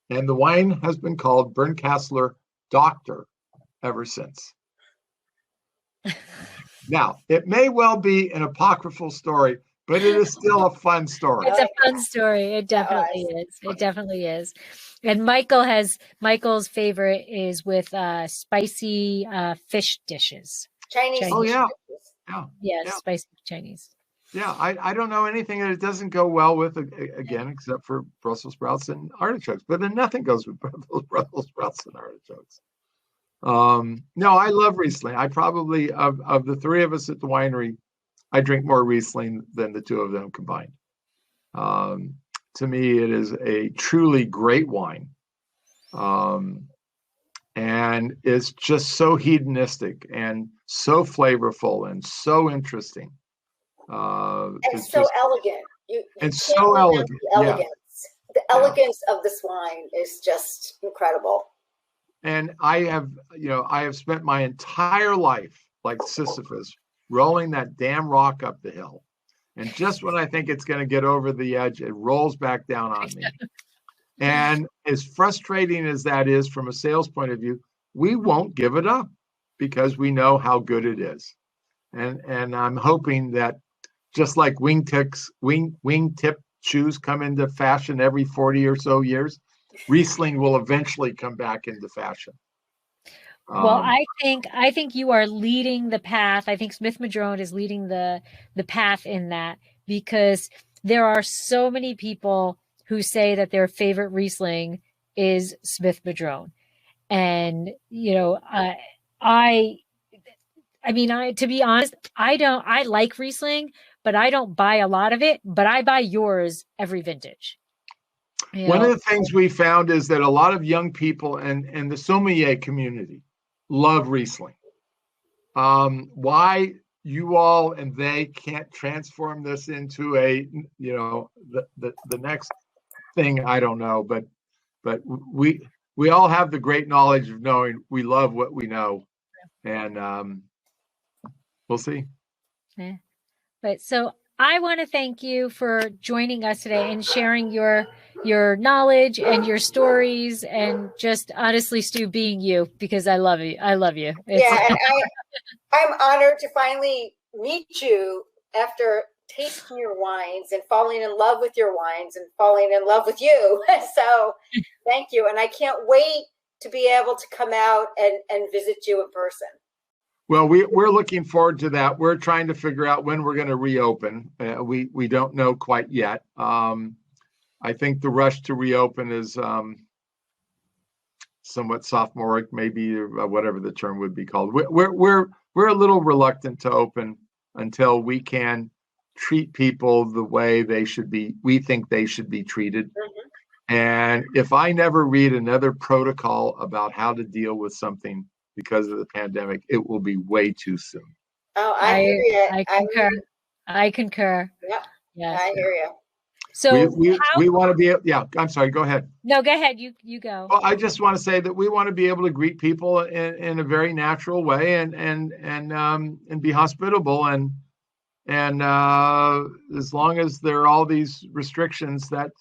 And the wine has been called Bernkasseler Doctor ever since. Now, it may well be an apocryphal story, but it is still a fun story. It's a fun story. It definitely is. It definitely is. And Michael's favorite is with spicy fish dishes. Chinese. Oh, yeah. Yeah, spicy Chinese. Yeah, I don't know anything that it doesn't go well with, again, except for Brussels sprouts and artichokes. But then nothing goes with Brussels sprouts and artichokes. No, I love Riesling. I probably, of the three of us at the winery, I drink more Riesling than the two of them combined. To me, it is a truly great wine. And it's just so hedonistic and so flavorful and so interesting. And so elegant. And so elegant. The elegance of this wine is just incredible. And I have spent my entire life like Sisyphus, rolling that damn rock up the hill. And just when I think it's going to get over the edge, it rolls back down on me. And as frustrating as that is from a sales point of view, we won't give it up because we know how good it is. And I'm hoping that just like wingtip shoes come into fashion every 40 or so years, Riesling will eventually come back into fashion. Well, I think you are leading the path. I think Smith Madrone is leading the path in that, because there are so many people who say that their favorite Riesling is Smith Madrone. And, to be honest, I like Riesling, but I don't buy a lot of it, but I buy yours every vintage. One of the things we found is that a lot of young people and the sommelier community love Riesling. Why you all and they can't transform this into the next thing, I don't know, but we all have the great knowledge of knowing we love what we know, and we'll see. Yeah. But so I want to thank you for joining us today and sharing your knowledge and your stories, and just honestly, Stu, being you, because I love you. I love you. And I'm honored to finally meet you after tasting your wines and falling in love with your wines and falling in love with you. So thank you. And I can't wait to be able to come out and visit you in person. Well, we're looking forward to that. We're trying to figure out when we're going to reopen. We don't know quite yet. I think the rush to reopen is somewhat sophomoric, maybe, or whatever the term would be called. We're a little reluctant to open until we can treat people the way they should be. We think they should be treated. Mm-hmm. And if I never read another protocol about how to deal with something because of the pandemic, it will be way too soon. Oh, I hear you. I concur. Yeah. Yes. I hear you. So we want to be, I'm sorry, go ahead. No, go ahead. You go. Well, I just want to say that we want to be able to greet people in a very natural way and be hospitable. And as long as there are all these restrictions, that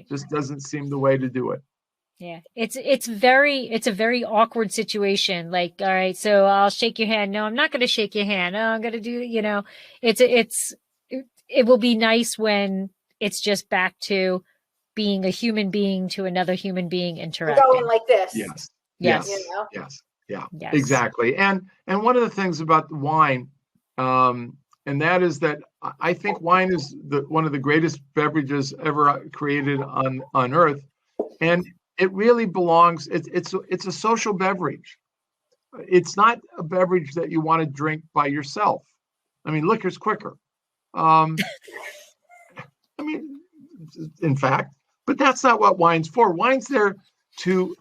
just doesn't seem the way to do it. Yeah, it's a very awkward situation. Like, all right, so I'll shake your hand. No, I'm not going to shake your hand. No, I'm going to do, it will be nice when it's just back to being a human being to another human being interacting. Going like this. Yes. Exactly. And one of the things about the wine, And that is that I think wine is one of the greatest beverages ever created on earth. And it really belongs, it's a social beverage. It's not a beverage that you want to drink by yourself. I mean, liquor's quicker. I mean, in fact, but that's not what wine's for. Wine's there to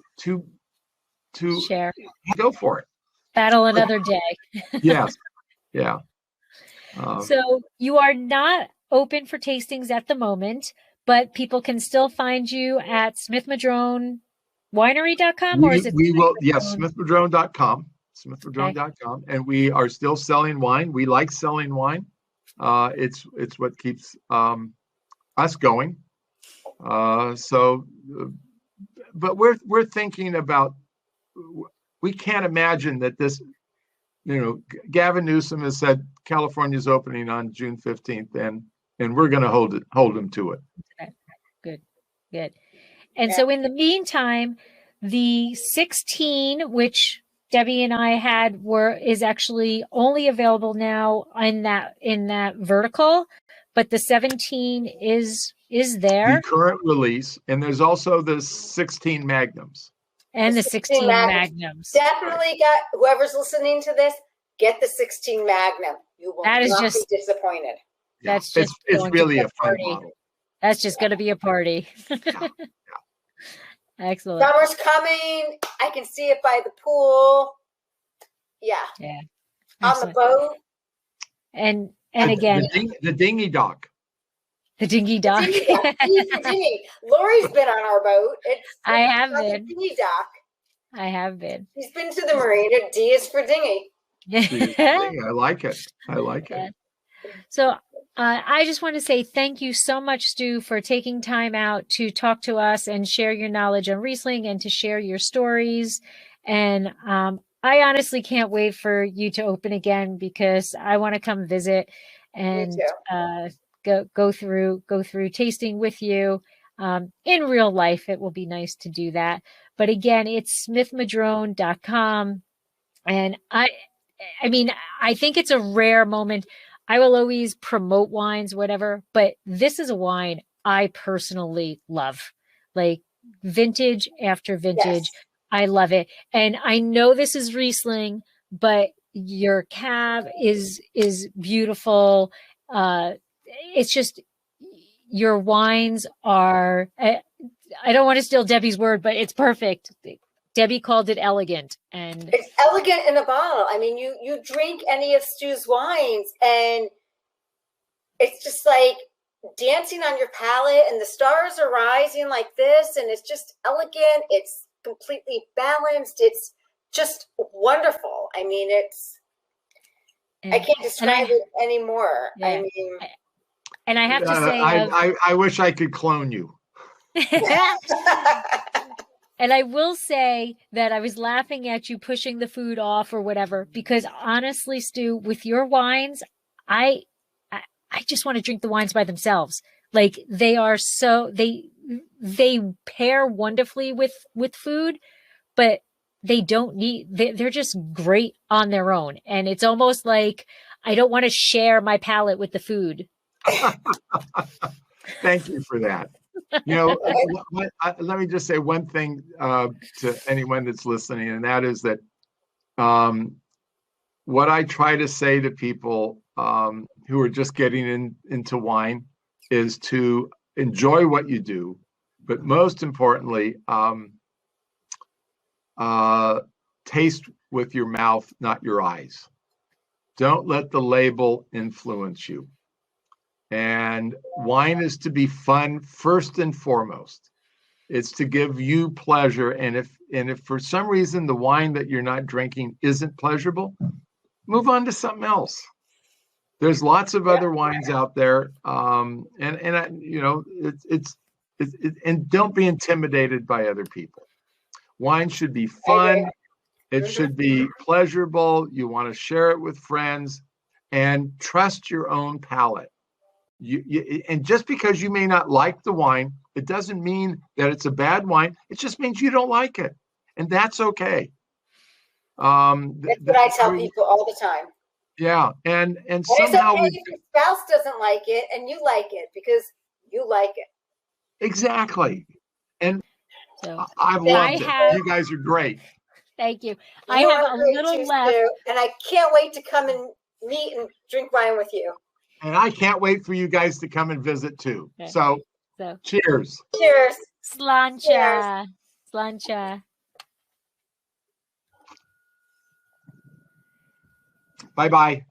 share. Go for it. Battle another day. Yes. Yeah. So you are not open for tastings at the moment, but people can still find you at smithmadronewinery.com, or is it? We will, yes, smithmadrone.com, smithmadrone.com. And we are still selling wine. We like selling wine. It's what keeps us going. But we're thinking about, we can't imagine that this, Gavin Newsom has said California's opening on June 15th, and we're going to hold him to it. Good. And so in the meantime, the 16, which Debbie and I had, is actually only available now in that vertical, but the 17 is there. The current release, and there's also the 16 Magnums. And the 16 Magnums. Definitely got, whoever's listening to this, get the 16 Magnum. You will not be disappointed. That's just it's really a fun bottle. That's just going to be a party. Yeah. Excellent. Summer's coming. I can see it by the pool. Yeah. On the boat. And again, the dinghy dock. The dinghy dock. The dinghy. Lori's been on our boat. I have been. The dinghy dock. I have been. He's been to the marina. D is for dinghy. I like it. So I just want to say thank you so much, Stu, for taking time out to talk to us and share your knowledge on Riesling and to share your stories. And I honestly can't wait for you to open again, because I want to come visit and go through tasting with you. In real life, it will be nice to do that. But again, it's smithmadrone.com. And I mean, I think it's a rare moment. I will always promote wines, whatever, but this is a wine I personally love, like vintage after vintage. Yes. I love it. And I know this is Riesling, but your cab is beautiful. It's just, your wines are, I don't want to steal Debbie's word, but it's perfect. Debbie called it elegant, and it's elegant in a bottle. I mean, you drink any of Stu's wines, and it's just like dancing on your palate, and the stars are rising like this, and it's just elegant. It's completely balanced. It's just wonderful. I mean, I can't describe it anymore. Yeah. I mean, and I have to say, I wish I could clone you. And I will say that I was laughing at you pushing the food off or whatever, because honestly, Stu, with your wines, I just want to drink the wines by themselves. Like, they are they pair wonderfully with food, but they don't need, they're just great on their own. And it's almost like I don't want to share my palate with the food. Thank you for that. Let me just say one thing to anyone that's listening, and that is that what I try to say to people who are just getting into wine is to enjoy what you do, but most importantly, taste with your mouth, not your eyes. Don't let the label influence you. And wine is to be fun first and foremost. It's to give you pleasure. And if for some reason the wine that you're not drinking isn't pleasurable, move on to something else. There's lots of other wines out there, and don't be intimidated by other people. Wine should be fun. It should be pleasurable. You want to share it with friends, and trust your own palate. And just because you may not like the wine, it doesn't mean that it's a bad wine. It just means you don't like it, and that's okay. That's what I tell people all the time. Yeah, and And somehow it's okay if your spouse doesn't like it and you like it because you like it. exactly. And So I've loved it. You guys are great. Thank you. You I have are a great little too, left. Stu, and I can't wait to come and meet and drink wine with you. And I can't wait for you guys to come and visit too. Okay. So cheers. Cheers. Slancha. Slancha. Bye-bye.